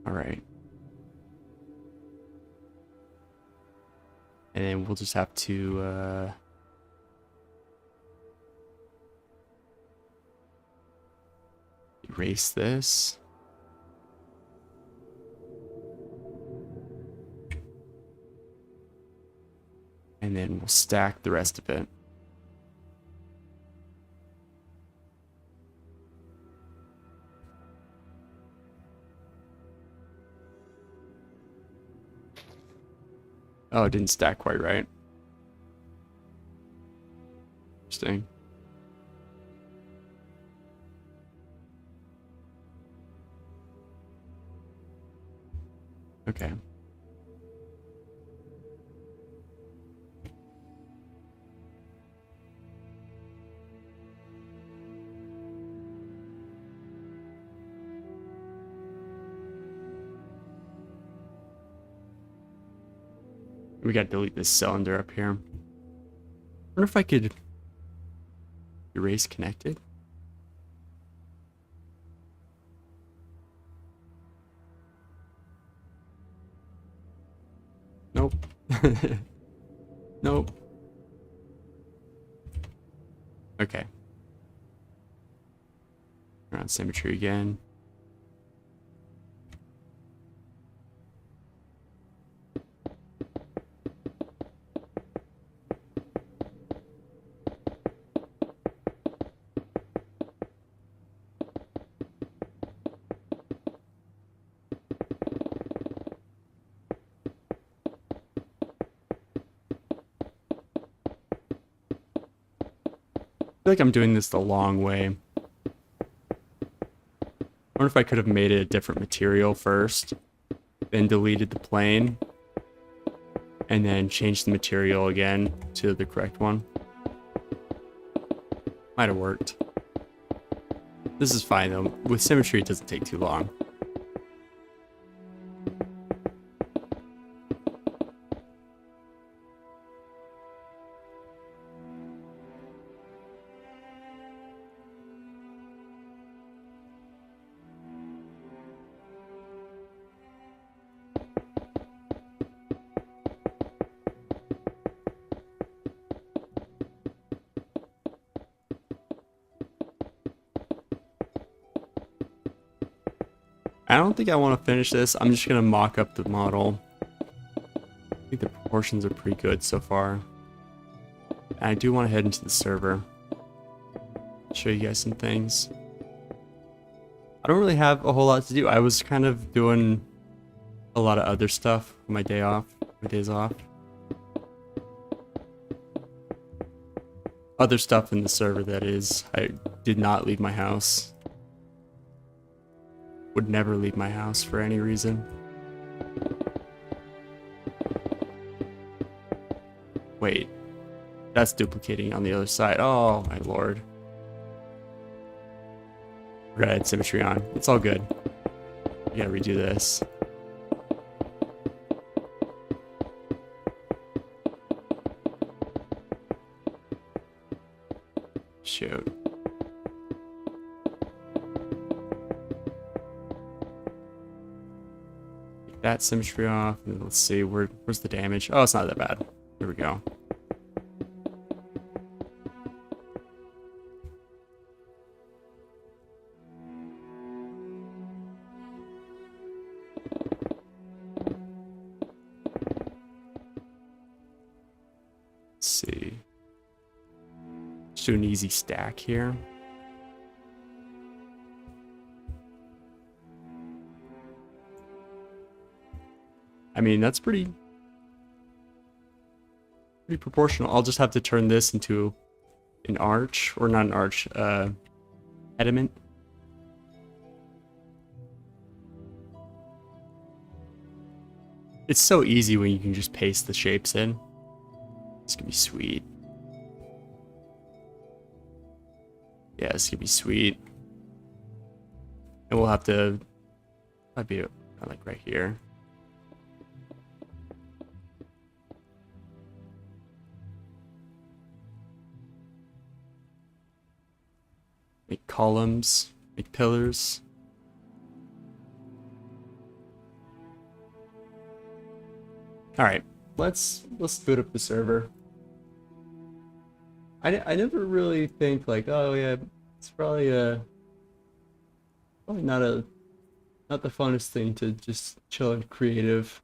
All right. And then we'll just have to erase this. And then we'll stack the rest of it. Oh, it didn't stack quite right. Interesting. Okay. We gotta delete this cylinder up here. I wonder if I could erase connected. Nope. Nope. Okay. Around symmetry again. I feel like I'm doing this the long way. I wonder if I could have made it a different material first, then deleted the plane, and then changed the material again to the correct one. Might have worked. This is fine though. With symmetry, it doesn't take too long. I don't think I want to finish this. I'm just going to mock up the model. I think the proportions are pretty good so far. And I do want to head into the server. Show you guys some things. I don't really have a whole lot to do. I was kind of doing a lot of other stuff on my days off. Other stuff in the server, that is. I did not leave my house. Would never leave my house for any reason. Wait, that's duplicating on the other side. Oh my lord. We're gonna add symmetry on. It's all good. We gotta redo this. Shoot. That symmetry off, and let's see, where's the damage? Oh, it's not that bad. Here we go. Let's see. Just do an easy stack here. I mean, that's pretty proportional. I'll just have to turn this into an arch, or not an arch, pediment. It's so easy when you can just paste the shapes in. This could be sweet. Yeah, this could be sweet. And we'll have to, that'd be like right here. Make columns, make pillars. All right, let's boot up the server. I never really think like, oh yeah, it's probably not the funnest thing to just chill and creative,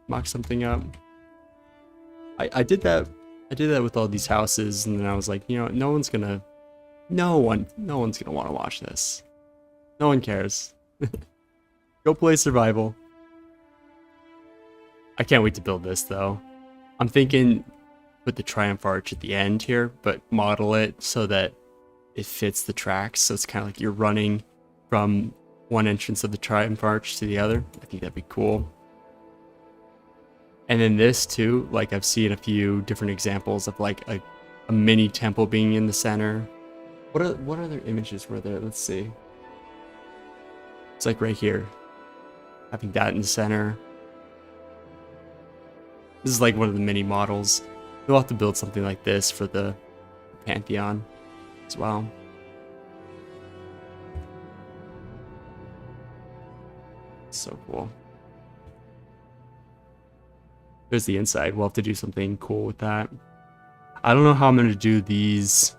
mock something up. I did that with all these houses, and then I was like, you know, no one's gonna want to watch this. No one cares. Go play survival. I can't wait to build this though. I'm thinking put the Triumph Arch at the end here, but model it so that it fits the tracks. So it's kind of like you're running from one entrance of the Triumph Arch to the other. I think that'd be cool. And then this too, like I've seen a few different examples of like a mini temple being in the center. What other images were there? Let's see. It's like right here, having that in the center. This is like one of the mini models. We'll have to build something like this for the Pantheon as well. So cool. There's the inside. We'll have to do something cool with that. I don't know how I'm going to do these.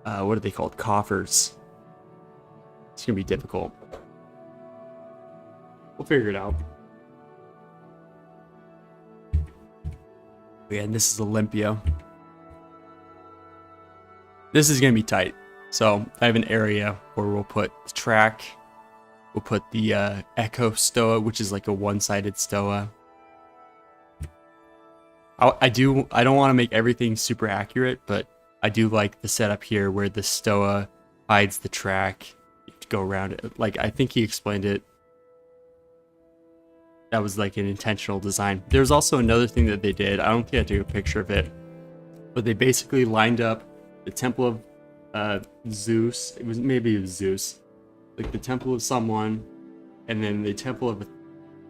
What are they called? Coffers. It's going to be difficult. We'll figure it out. Yeah, and this is Olympia. This is going to be tight. So I have an area where we'll put the track. We'll put the Echo Stoa, which is like a one-sided Stoa. I don't want to make everything super accurate, but I do like the setup here where the Stoa hides the track. You have to go around it. Like, I think he explained it. That was like an intentional design. There's also another thing that they did. I don't think I took a picture of it, but they basically lined up the Temple of Zeus. It was Zeus. Like the Temple of someone, and then the Temple of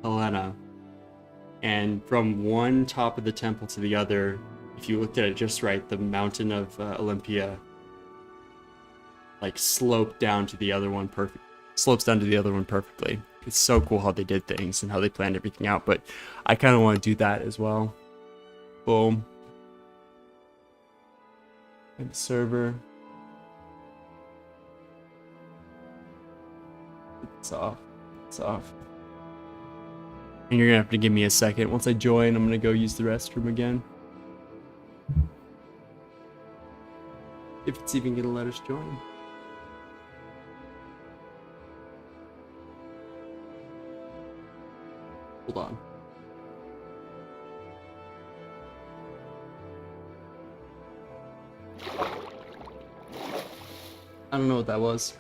Helena. And from one top of the temple to the other, if you looked at it just right, the mountain of Olympia like slopes down to the other one perfectly. It's so cool how they did things and how they planned everything out, but I kind of want to do that as well. Boom. And the server. It's off. It's off. And you're gonna have to give me a second. Once I join, I'm gonna go use the restroom again. If it's even gonna let us join. Hold on. I don't know what that was.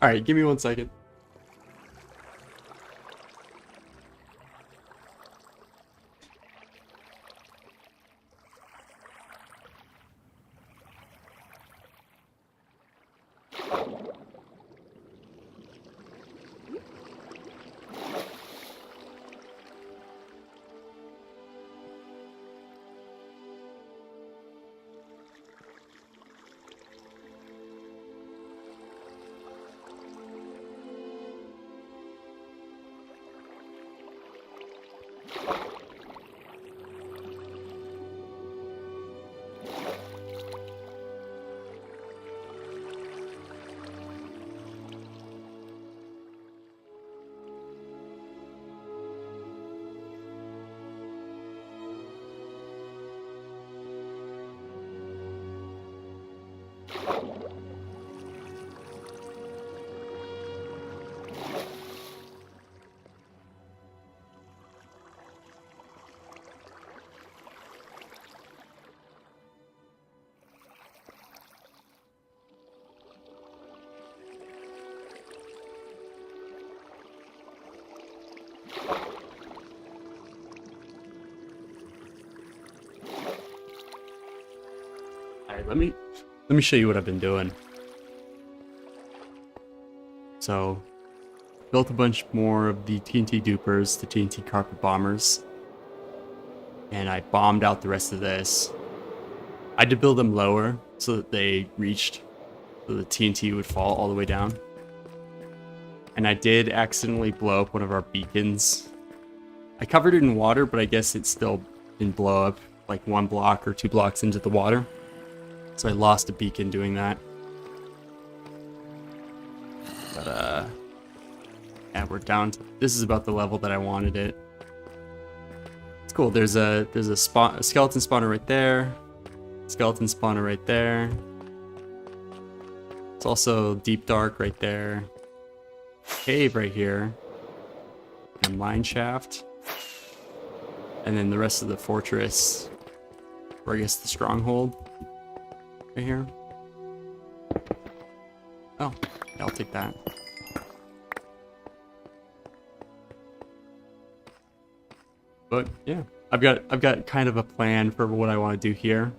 Alright, give me 1 second. Alright, let me show you what I've been doing. So, built a bunch more of the TNT dupers, the TNT carpet bombers, and I bombed out the rest of this. I had to build them lower so that they reached, so the TNT would fall all the way down. And I did accidentally blow up one of our beacons. I covered it in water, but I guess it still didn't blow up like 1 block or 2 blocks into the water. So I lost a beacon doing that. But yeah, we're down to, this is about the level that I wanted it. It's cool. There's a skeleton spawner right there. Skeleton spawner right there. It's also deep dark right there. Cave right here. And mine shaft. And then the rest of the fortress, or I guess the stronghold. Right here. Oh, yeah, I'll take that. But yeah, I've got kind of a plan for what I want to do here.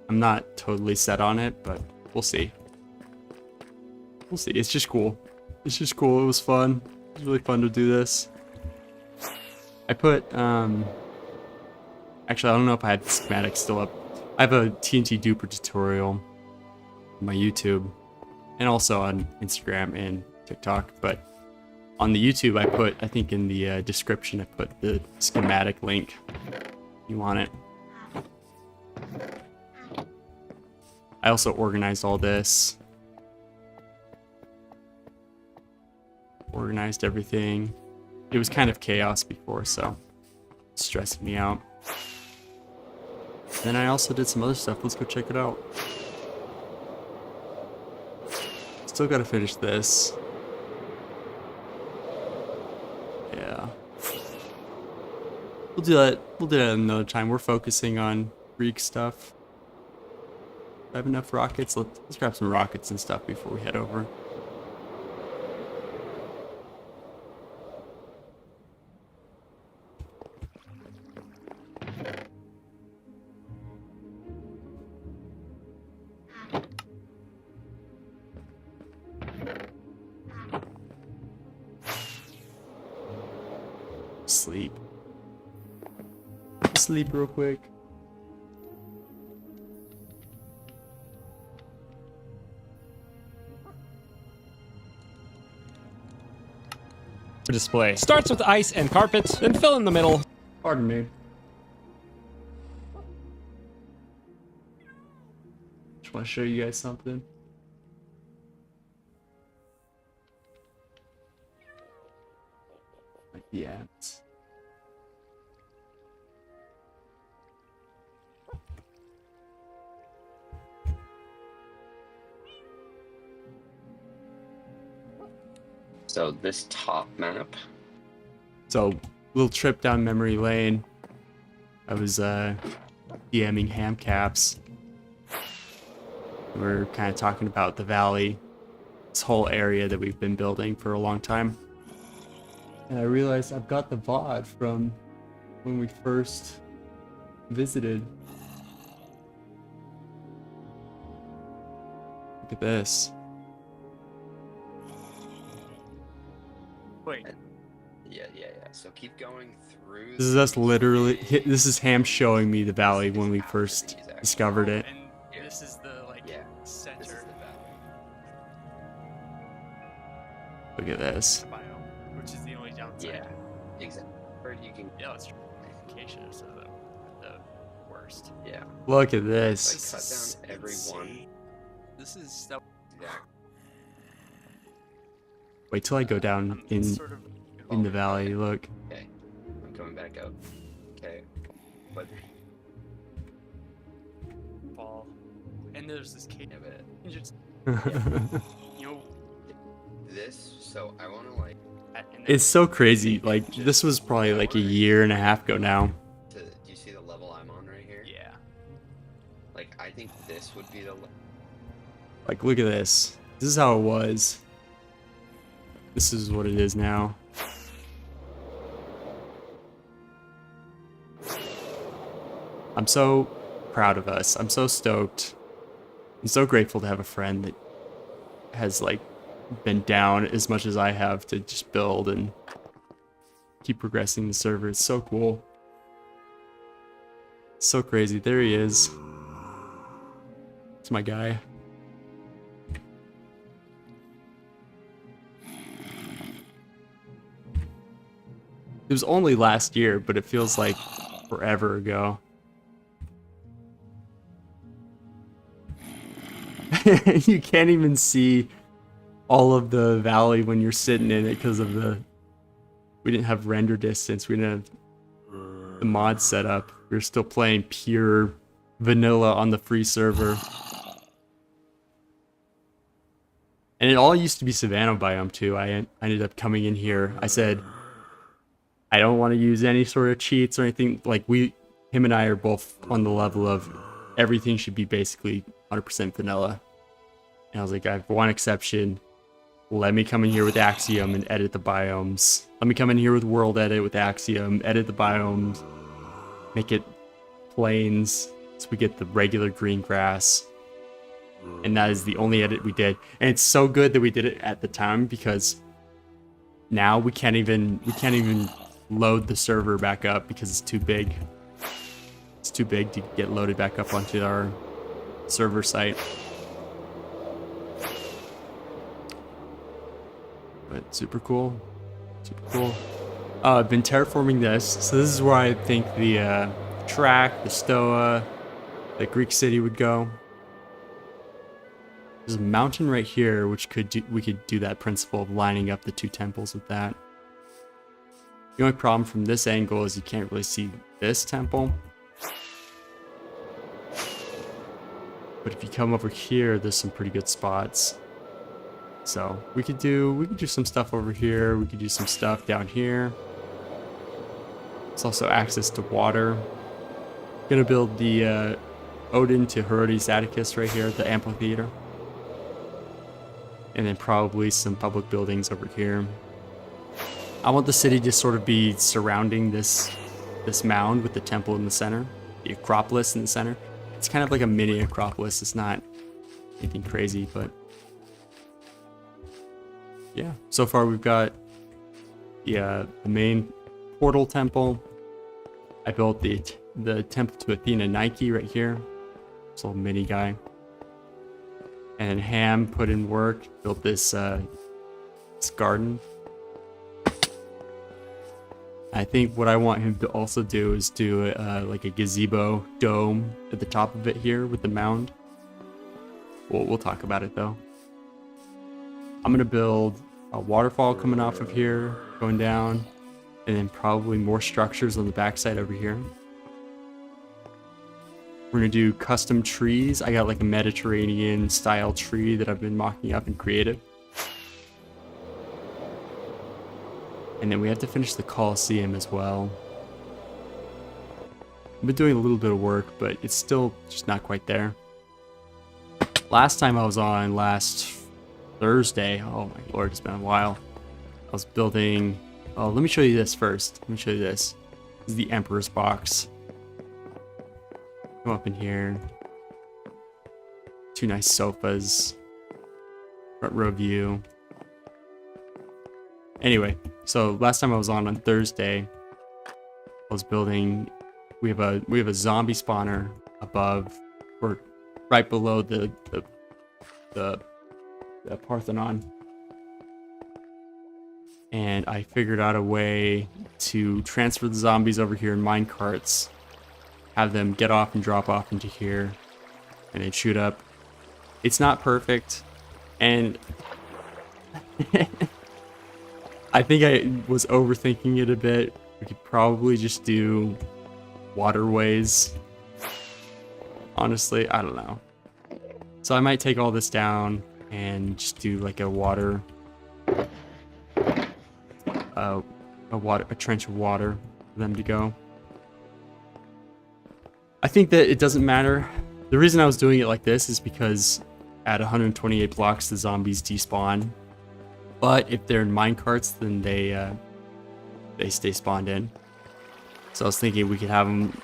I'm not totally set on it, but we'll see. We'll see. It's just cool. It's just cool. It was fun. It was really fun to do this. I put actually, I don't know if I had the schematic still up. I have a TNT duper tutorial on my YouTube and also on Instagram and TikTok, but on the YouTube I put, I think in the description I put the schematic link. You want it? I also organized all this. Organized everything. It was kind of chaos before, so it's stressing me out. Then I also did some other stuff. Let's go check it out. Still gotta finish this. Yeah. We'll do that. We'll do that another time. We're focusing on Greek stuff. Do I have enough rockets? Let's grab some rockets and stuff before we head over. Sleep. Sleep real quick. Display starts with ice and carpets, then fill in the middle. Pardon me. Just want to show you guys something. Like the ants. So this top map. So, little trip down memory lane. I was DMing Hamcalves. We're kind of talking about the valley, this whole area that we've been building for a long time. And I realized I've got the VOD from when we first visited. Look at this. Wait. Yeah. So keep going through. This is us literally. This is Ham showing me the valley when we first discovered it. And this is the center. This is the valley. Look at this. Biome, which is the only downside. Yeah, exactly. Or you can. Yeah, that's true. Locations are the worst. Yeah. Look at this. Like cut down every one. This is stuff. Yeah. Wait till I go down in the valley. Look. Okay. I'm coming back up. Okay. But Fall. And there's this cave. yeah, but You just, you know, this. So I want to like. and It's so crazy. Like, this was probably like a year and a half ago now. Do you see the level I'm on right here? yeah. Like I think this would be the. Like, look at this. This is how it was. This is what it is now. I'm so proud of us. I'm so stoked. I'm so grateful to have a friend that has like been down as much as I have to just build and keep progressing the server. It's so cool. So crazy. There he is. It's my guy. It was only last year, but it feels like forever ago. You can't even see all of the valley when you're sitting in it because of we didn't have render distance. We didn't have the mod set up. We were still playing pure vanilla on the free server. And it all used to be Savannah biome too. I ended up coming in here. I said, I don't want to use any sort of cheats or anything. Like him and I are both on the level of everything should be basically 100% vanilla. And I was like, I have one exception. Let me come in here with Axiom and edit the biomes. Let me come in here with World Edit with Axiom, edit the biomes, make it plains so we get the regular green grass. And that is the only edit we did. And it's so good that we did it at the time because now we can't even load the server back up because it's too big. It's too big to get loaded back up onto our server site. But super cool. Super cool. I've been terraforming this. So this is where I think the track, the Stoa, the Greek city would go. There's a mountain right here, which we could do that principle of lining up the two temples with that. The only problem from this angle is you can't really see this temple. But if you come over here, there's some pretty good spots. So we could do some stuff over here. We could do some stuff down here. There's also access to water. Gonna build the Odin to Herodes Atticus right here at the amphitheater. And then probably some public buildings over here. I want the city to sort of be surrounding this mound with the temple in the center, the Acropolis in the center. It's kind of like a mini Acropolis. It's not anything crazy, but yeah. So far we've got the main portal temple. I built the temple to Athena Nike right here. This little mini guy. And then Ham put in work, built this garden. I think what I want him to also do is do like a gazebo dome at the top of it here with the mound. We'll talk about it though. I'm gonna build a waterfall coming off of here, going down, and then probably more structures on the backside over here. We're gonna do custom trees. I got like a Mediterranean style tree that I've been mocking up in creative. And then we have to finish the Colosseum as well. I've been doing a little bit of work, but it's still just not quite there. Last time I was on, last Thursday, oh my lord, it's been a while. I was building, oh, let me show you this first. Let me show you this. This is the Emperor's box. Come up in here. Two nice sofas. Front row view. Anyway, so last time I was on Thursday, I was building. We have a zombie spawner above, or right below the Parthenon, and I figured out a way to transfer the zombies over here in mine carts, have them get off and drop off into here, and then shoot up. It's not perfect, and I think I was overthinking it a bit. We could probably just do waterways. Honestly, I don't know. So I might take all this down and just do like a trench of water for them to go. I think that it doesn't matter. The reason I was doing it like this is because at 128 blocks the zombies despawn. But if they're in minecarts, then they stay spawned in. So I was thinking we could have them,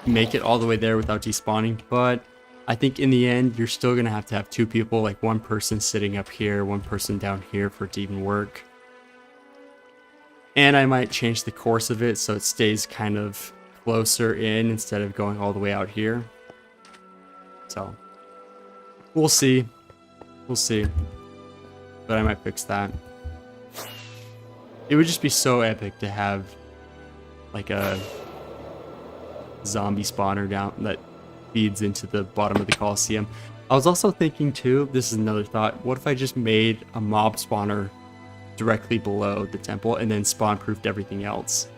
make it all the way there without despawning. But I think in the end, you're still gonna have to have two people, like one person sitting up here, one person down here for it to even work. And I might change the course of it so it stays kind of closer in instead of going all the way out here. So we'll see. We'll see. But I might fix that. It would just be so epic to have like a zombie spawner down that feeds into the bottom of the Colosseum. I was also thinking too, this is another thought, what if I just made a mob spawner directly below the temple and then spawn-proofed everything else?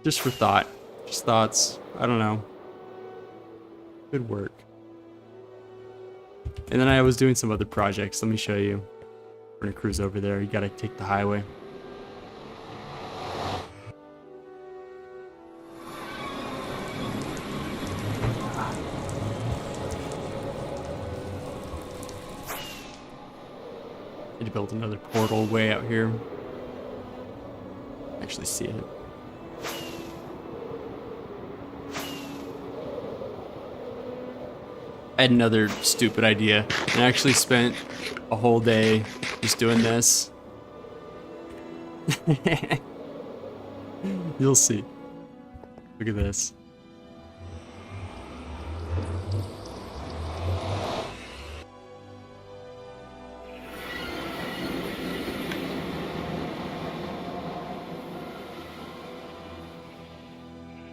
Just for thought. Just thoughts. I don't know. Good work. And then I was doing some other projects. Let me show you. We're gonna cruise over there. You gotta take the highway. Need to build another portal way out here. Actually see it. I had another stupid idea and I actually spent a whole day just doing this. You'll see. Look at this.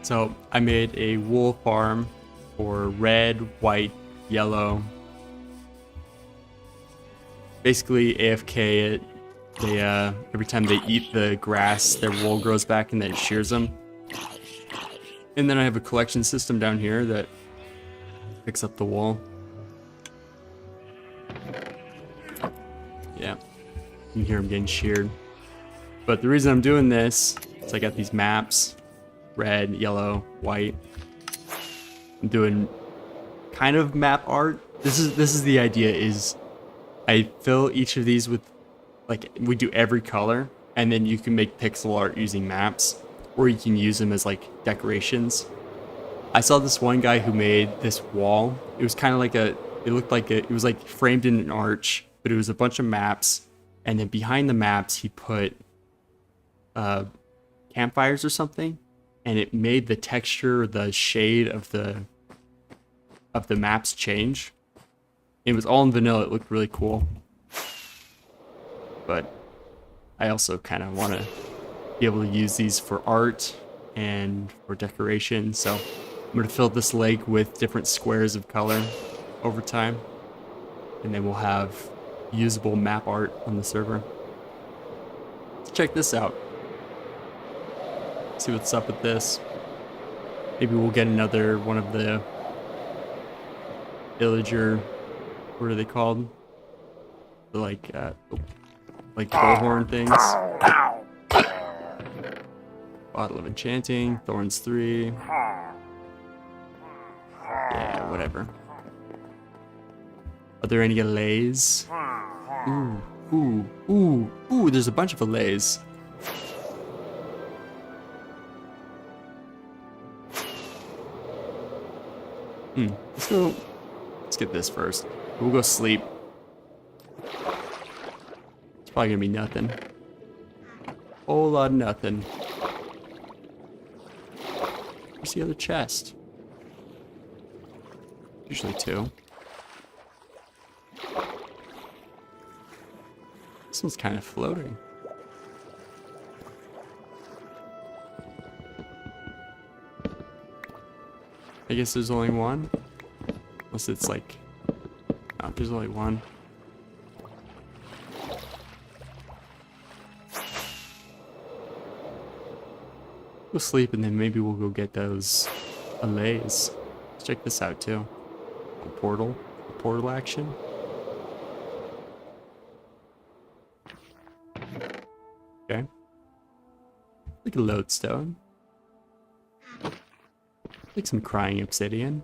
So I made a wool farm for red, white, yellow. Basically AFK it. They every time they eat the grass, their wool grows back and then it shears them. And then I have a collection system down here that picks up the wool. Yeah, you can hear them getting sheared. But the reason I'm doing this is I got these maps. Red, yellow, white. I'm doing kind of map art. This is the idea is I fill each of these with, like, we do every color and then you can make pixel art using maps or you can use them as like decorations. I saw this one guy who made this wall. It was kind of like it looked like it was like framed in an arch, but it was a bunch of maps and then behind the maps he put campfires or something. And it made the texture, the shade of the maps change. It was all in vanilla. It looked really cool. But I also kind of want to be able to use these for art and for decoration. So I'm going to fill this lake with different squares of color over time. And then we'll have usable map art on the server. Let's check this out. See what's up with this. Maybe we'll get another one of the villager, what are they called? The like bullhorn things. Bottle of enchanting, thorns 3. Yeah, whatever. Are there any allays? Ooh, there's a bunch of allays. Let's get this first. We'll go sleep. It's probably gonna be nothing. Whole lot of nothing. Where's the other chest? Usually 2. This one's kind of floating. I guess there's only one. Unless it's like... Oh, there's only one. We'll sleep and then maybe we'll go get those allays. Let's check this out too. The portal action. Okay. Like a lodestone. Like some crying obsidian.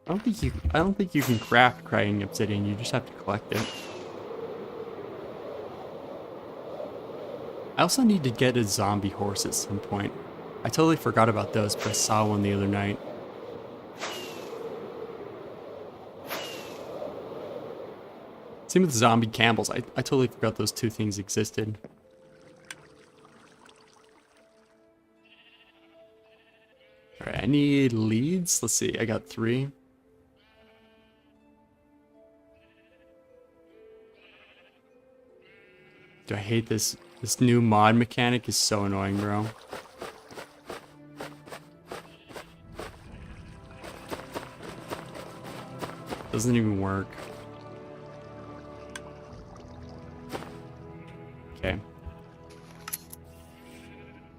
I don't think you can craft crying obsidian, you just have to collect it. I also need to get a zombie horse at some point. I totally forgot about those, but I saw one the other night. Same with zombie camels. I totally forgot those two things existed. Alright, I need leads. Let's see, I got 3. Do I hate this? This new mod mechanic is so annoying, bro. Doesn't even work. Okay.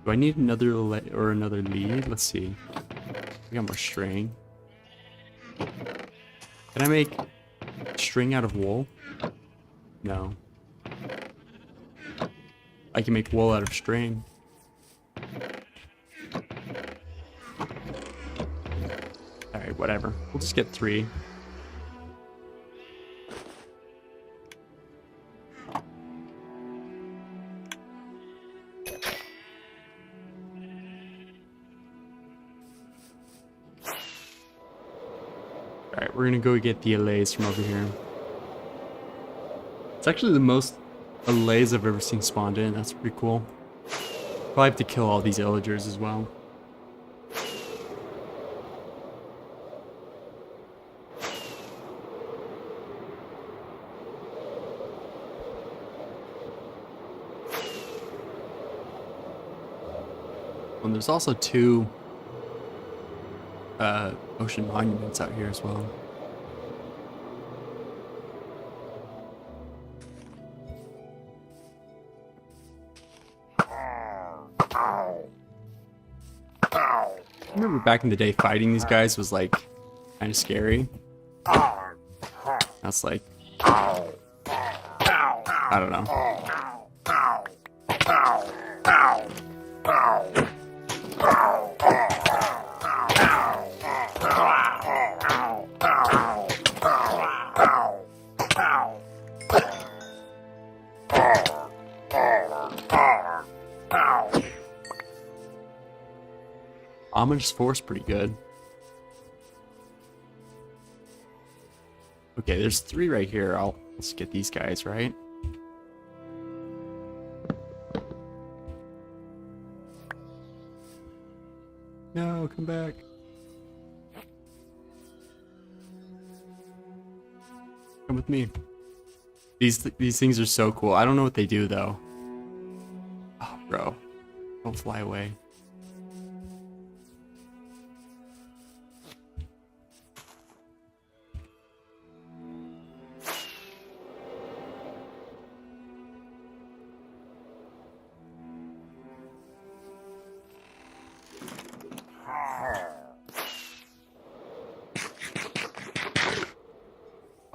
Do I need another lead? Let's see. We got more string. Can I make string out of wool? No. I can make wool out of string. Alright, whatever. We'll just get 3. Alright, we're gonna go get the allays from over here. It's actually the most allays I've ever seen spawned in. That's pretty cool. Probably have to kill all these illagers as well. And there's also 2 ocean monuments out here as well. I remember back in the day fighting these guys was like kind of scary. That's like, I don't know. Ominous Force pretty good. Okay, there's 3 right here. Let's get these guys, right? No, come back. Come with me. These things are so cool. I don't know what they do though. Oh, bro. Don't fly away.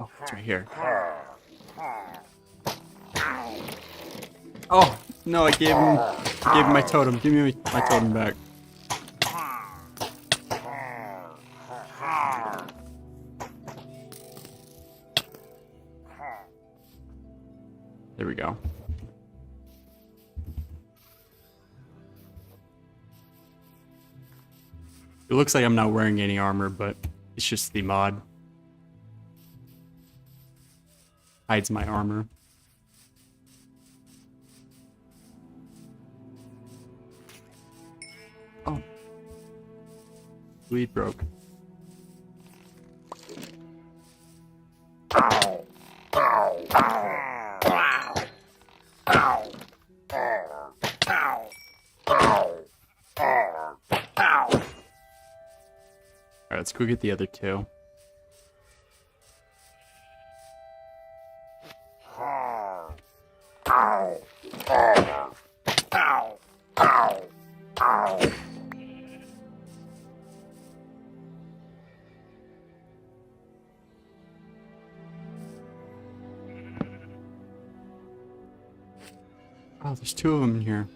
Oh, it's right here. Oh, no, I gave him my totem. Give me my totem back. There we go. It looks like I'm not wearing any armor, but it's just the mod. Hides my armor. Oh. Lead broke. Alright, let's go get the other 2. Oh, there's 2 of them in here.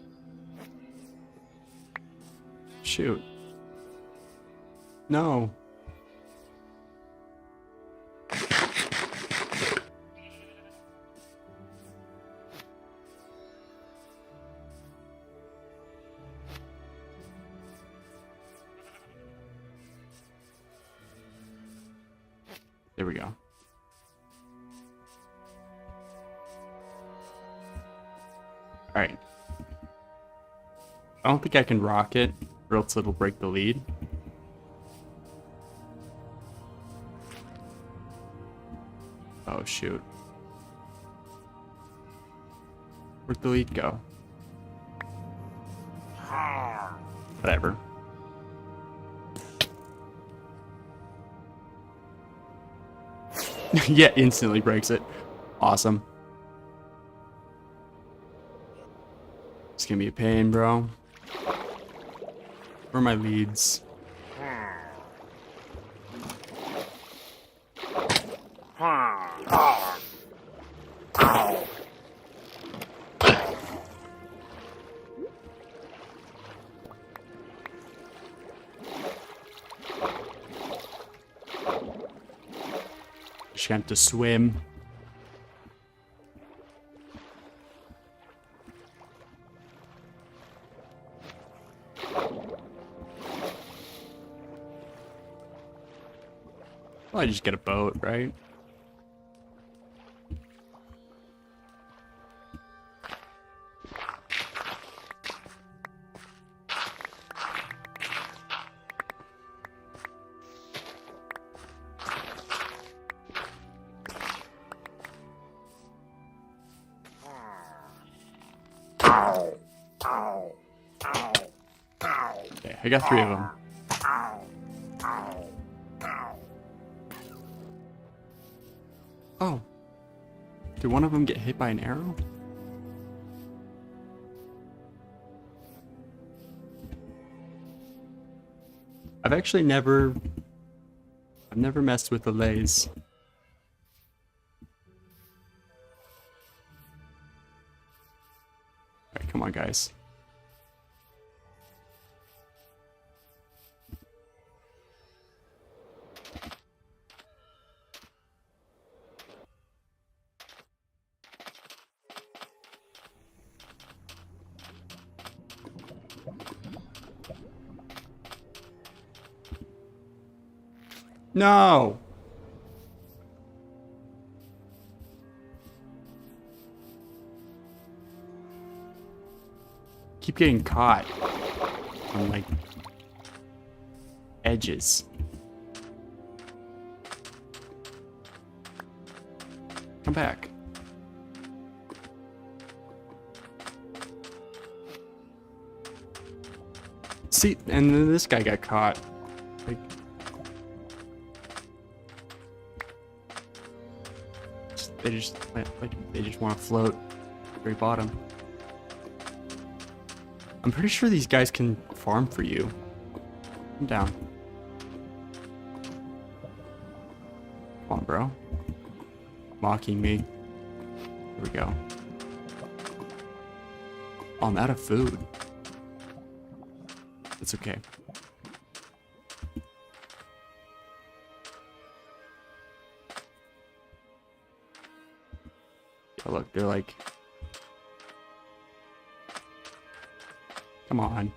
Shoot. No. There we go. Alright. I don't think I can rock it, or else it'll break the lead. Oh, shoot. Where'd the lead go? Whatever. Yeah, instantly breaks it. Awesome. It's gonna be a pain, bro. Where are my leads? Just have to swim. Well, I just get a boat, right? Okay, I got 3 of them. Oh. Did one of them get hit by an arrow? I've never messed with the lays. Alright, come on, guys. No! Keep getting caught on, like, edges. Come back. See, and then this guy got caught. Like, they just want to float at the very bottom. I'm pretty sure these guys can farm for you. Come down. Come on, bro. Mocking me. Here we go. Oh, I'm out of food. It's okay. Yeah, look, they're like... Come on.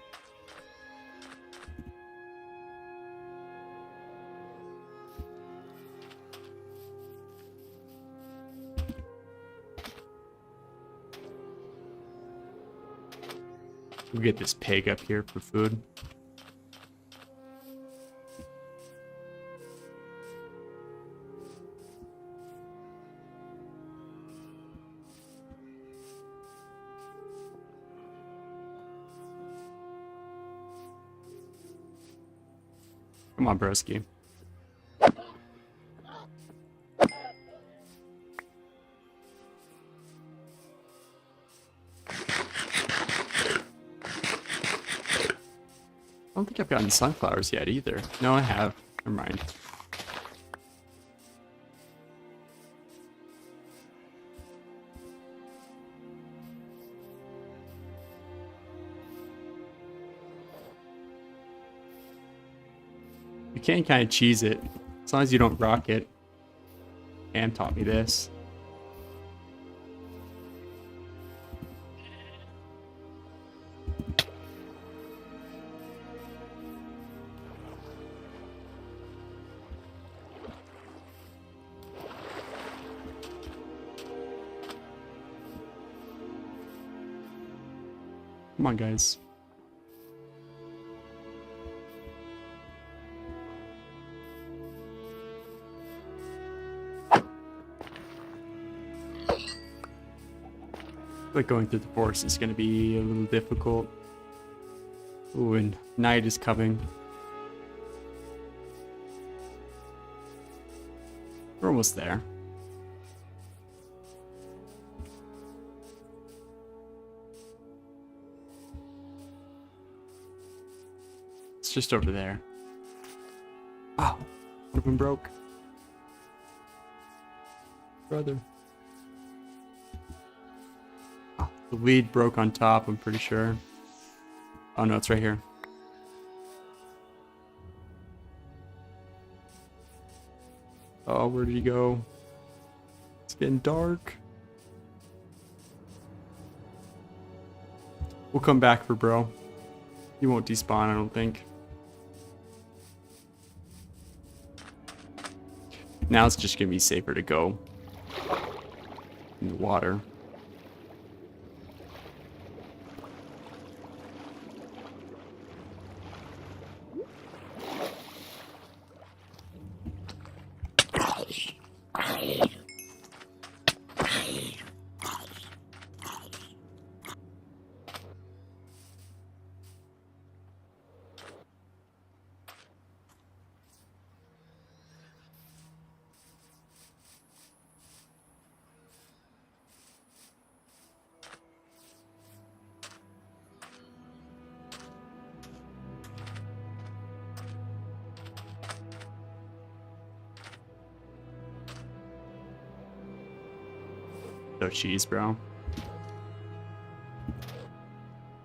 We'll get this pig up here for food. Come on, broski. I don't think I've gotten sunflowers yet either. No, I have. Never mind. You can kind of cheese it, as long as you don't rock it. Ham taught me this. Come on, guys. But going through the forest is going to be a little difficult. Ooh, and night is coming. We're almost there. It's just over there. Oh, would have been broke. Brother. Oh, the weed broke on top, I'm pretty sure. Oh no, it's right here. Oh, where did he go? It's getting dark. We'll come back for bro. He won't despawn, I don't think. Now it's just gonna be safer to go in the water. No cheese, bro.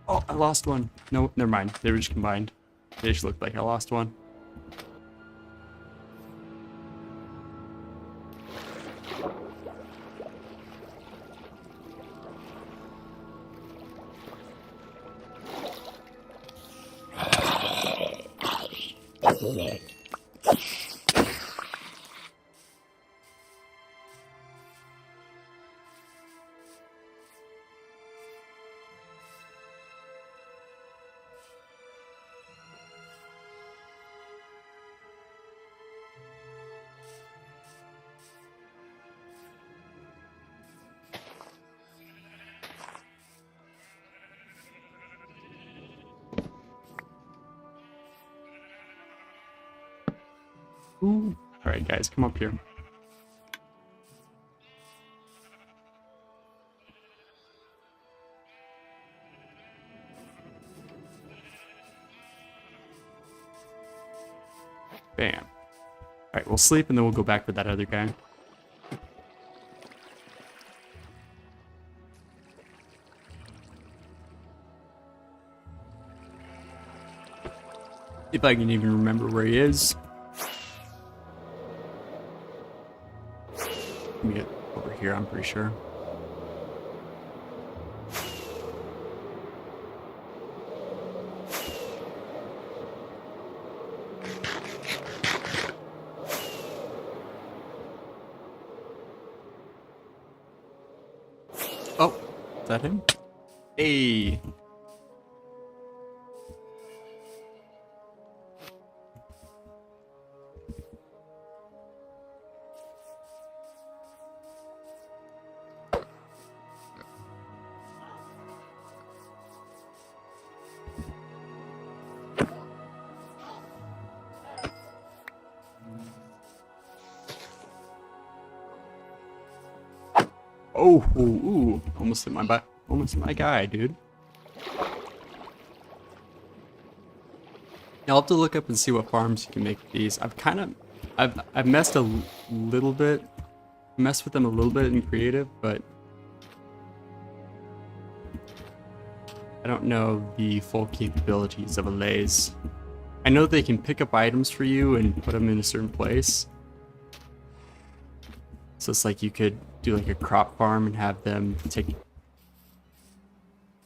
Oh, I lost one. No, never mind. They were just combined. They just looked like I lost one. Ooh. All right, guys, come up here. Bam. All right, we'll sleep and then we'll go back for that other guy. If I can even remember where he is. Let me get over here, I'm pretty sure. Oh, is that him? Hey. Oh, ooh, almost hit my guy, dude. I'll have to look up and see what farms you can make with these. I've messed a little bit, messed with them a little bit in creative, but I don't know the full capabilities of a laze. I know they can pick up items for you and put them in a certain place. So it's like you could do like a crop farm and have them take...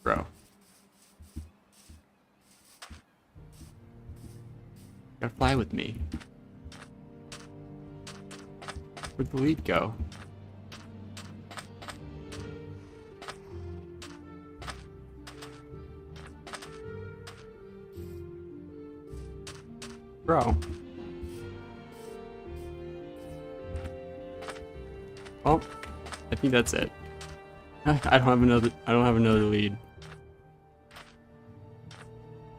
Bro. Gotta fly with me. Where'd the lead go? Bro. Oh, I think that's it. I don't have another lead.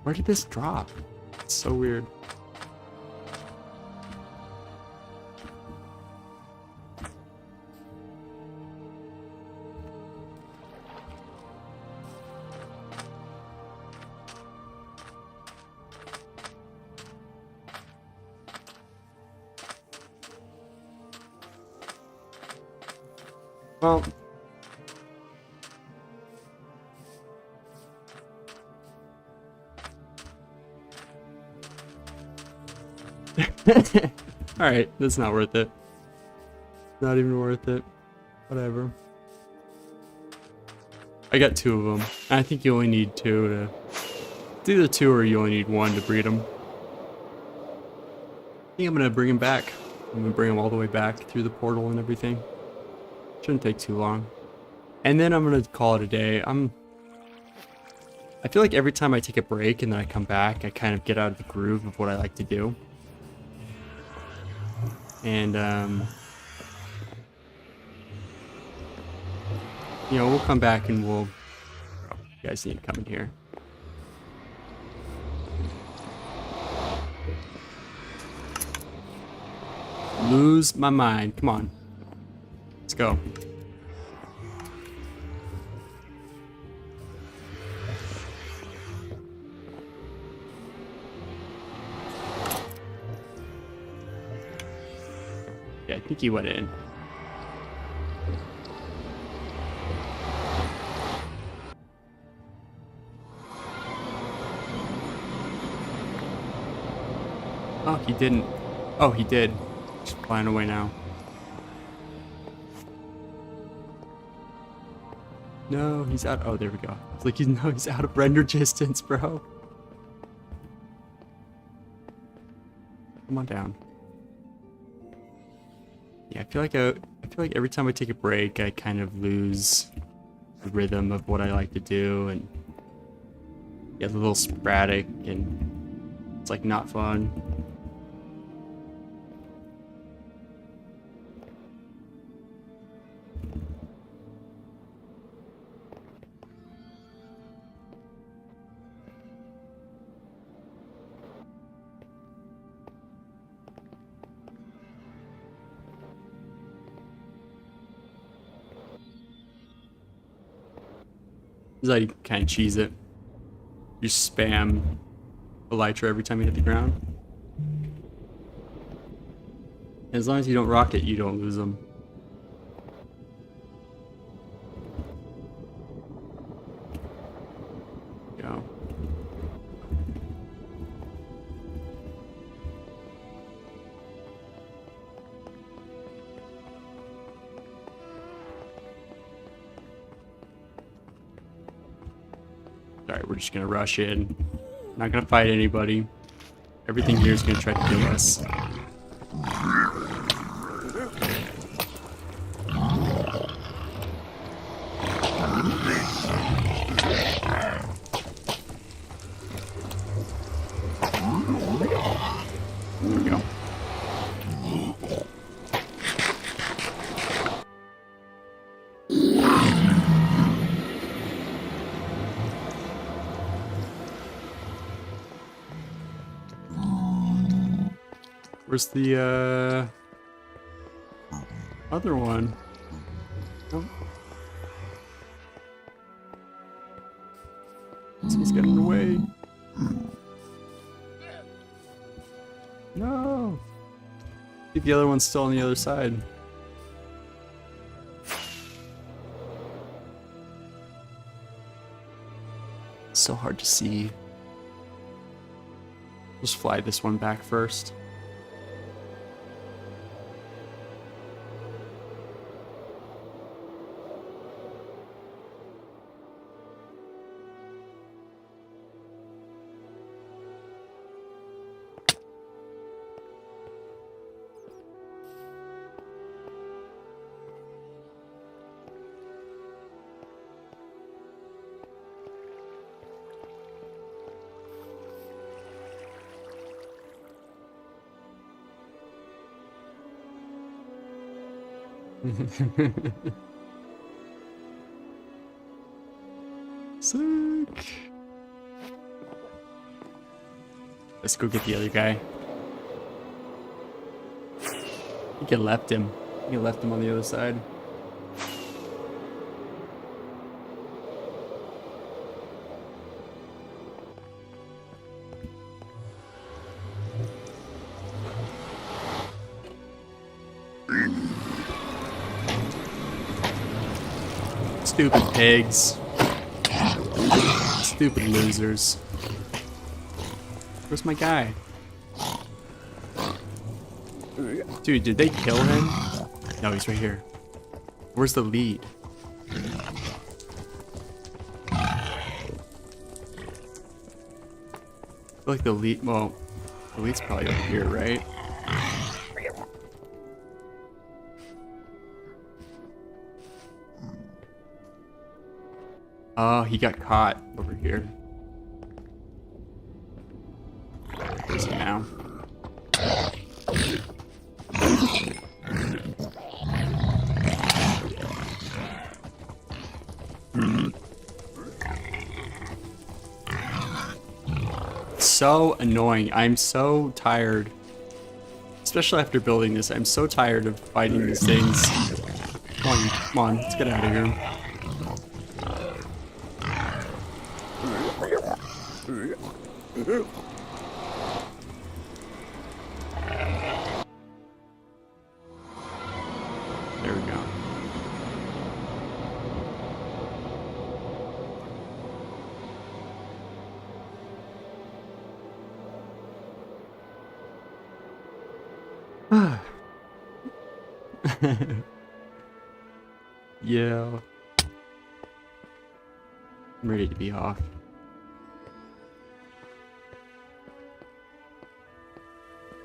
Where did this drop? It's so weird. Well, alright, that's not worth it. Not even worth it. Whatever. I got 2 of them. I think you only need 2 to... It's either 2 or you only need 1 to breed them. I think I'm gonna bring him back. I'm gonna bring him all the way back through the portal and everything. Shouldn't take too long. And then I'm gonna call it a day. I feel like every time I take a break and then I come back, I kind of get out of the groove of what I like to do. And you know, we'll come back and we'll. Oh, you guys need to come in here. Lose my mind. Come on. Let's go. Yeah, I think he went in. Oh, he didn't. Oh, he did. Just flying away now. No, he's out. Oh, there we go. It's like he's out of render distance, bro. Come on down. Yeah, I feel like every time I take a break, I kind of lose the rhythm of what I like to do, and get a little sporadic, and it's like not fun. This is how you kind of cheese it. You spam Elytra every time you hit the ground. As long as you don't rock it, you don't lose them. Go. Alright, we're just gonna rush in. Not gonna fight anybody. Everything here is gonna try to kill us. There we go. Where's the other one? Oh. Someone's getting away. No. I think the other one's still on the other side. It's so hard to see. Just fly this one back first. Sick. Let's go get the other guy. I think I left him. I think I left him on the other side. Stupid pigs. Stupid losers. Where's my guy? Dude, did they kill him? No, he's right here. Where's the lead? I feel like the lead, well, the lead's probably over here, right? Oh, he got caught over here. Where is he now? So annoying. I'm so tired. Especially after building this, I'm so tired of fighting these things. Come on, let's get out of here. There we go. Yeah. I'm ready to be off.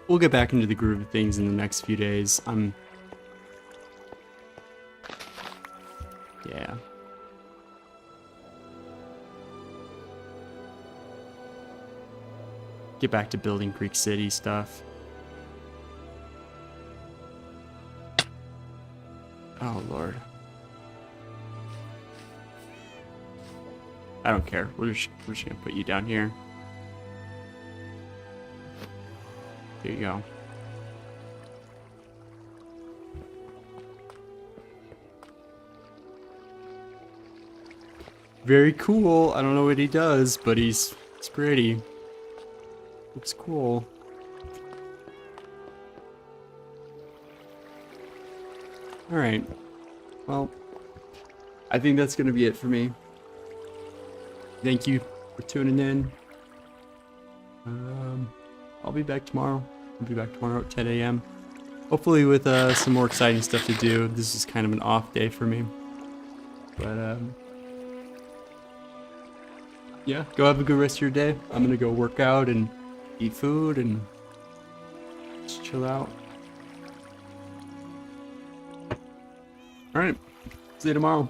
We'll get back into the groove of things in the next few days. Yeah. Get back to building Greek City stuff. Oh, Lord. I don't care. We're just gonna put you down here. There you go. Very cool. I don't know what he does, but it's pretty. Looks cool. Alright. Well, I think that's gonna be it for me. Thank you for tuning in. I'll be back tomorrow. I'll be back tomorrow at 10 a.m. Hopefully with some more exciting stuff to do. This is kind of an off day for me. But yeah, go have a good rest of your day. I'm gonna go work out and eat food and just chill out. Alright, see you tomorrow.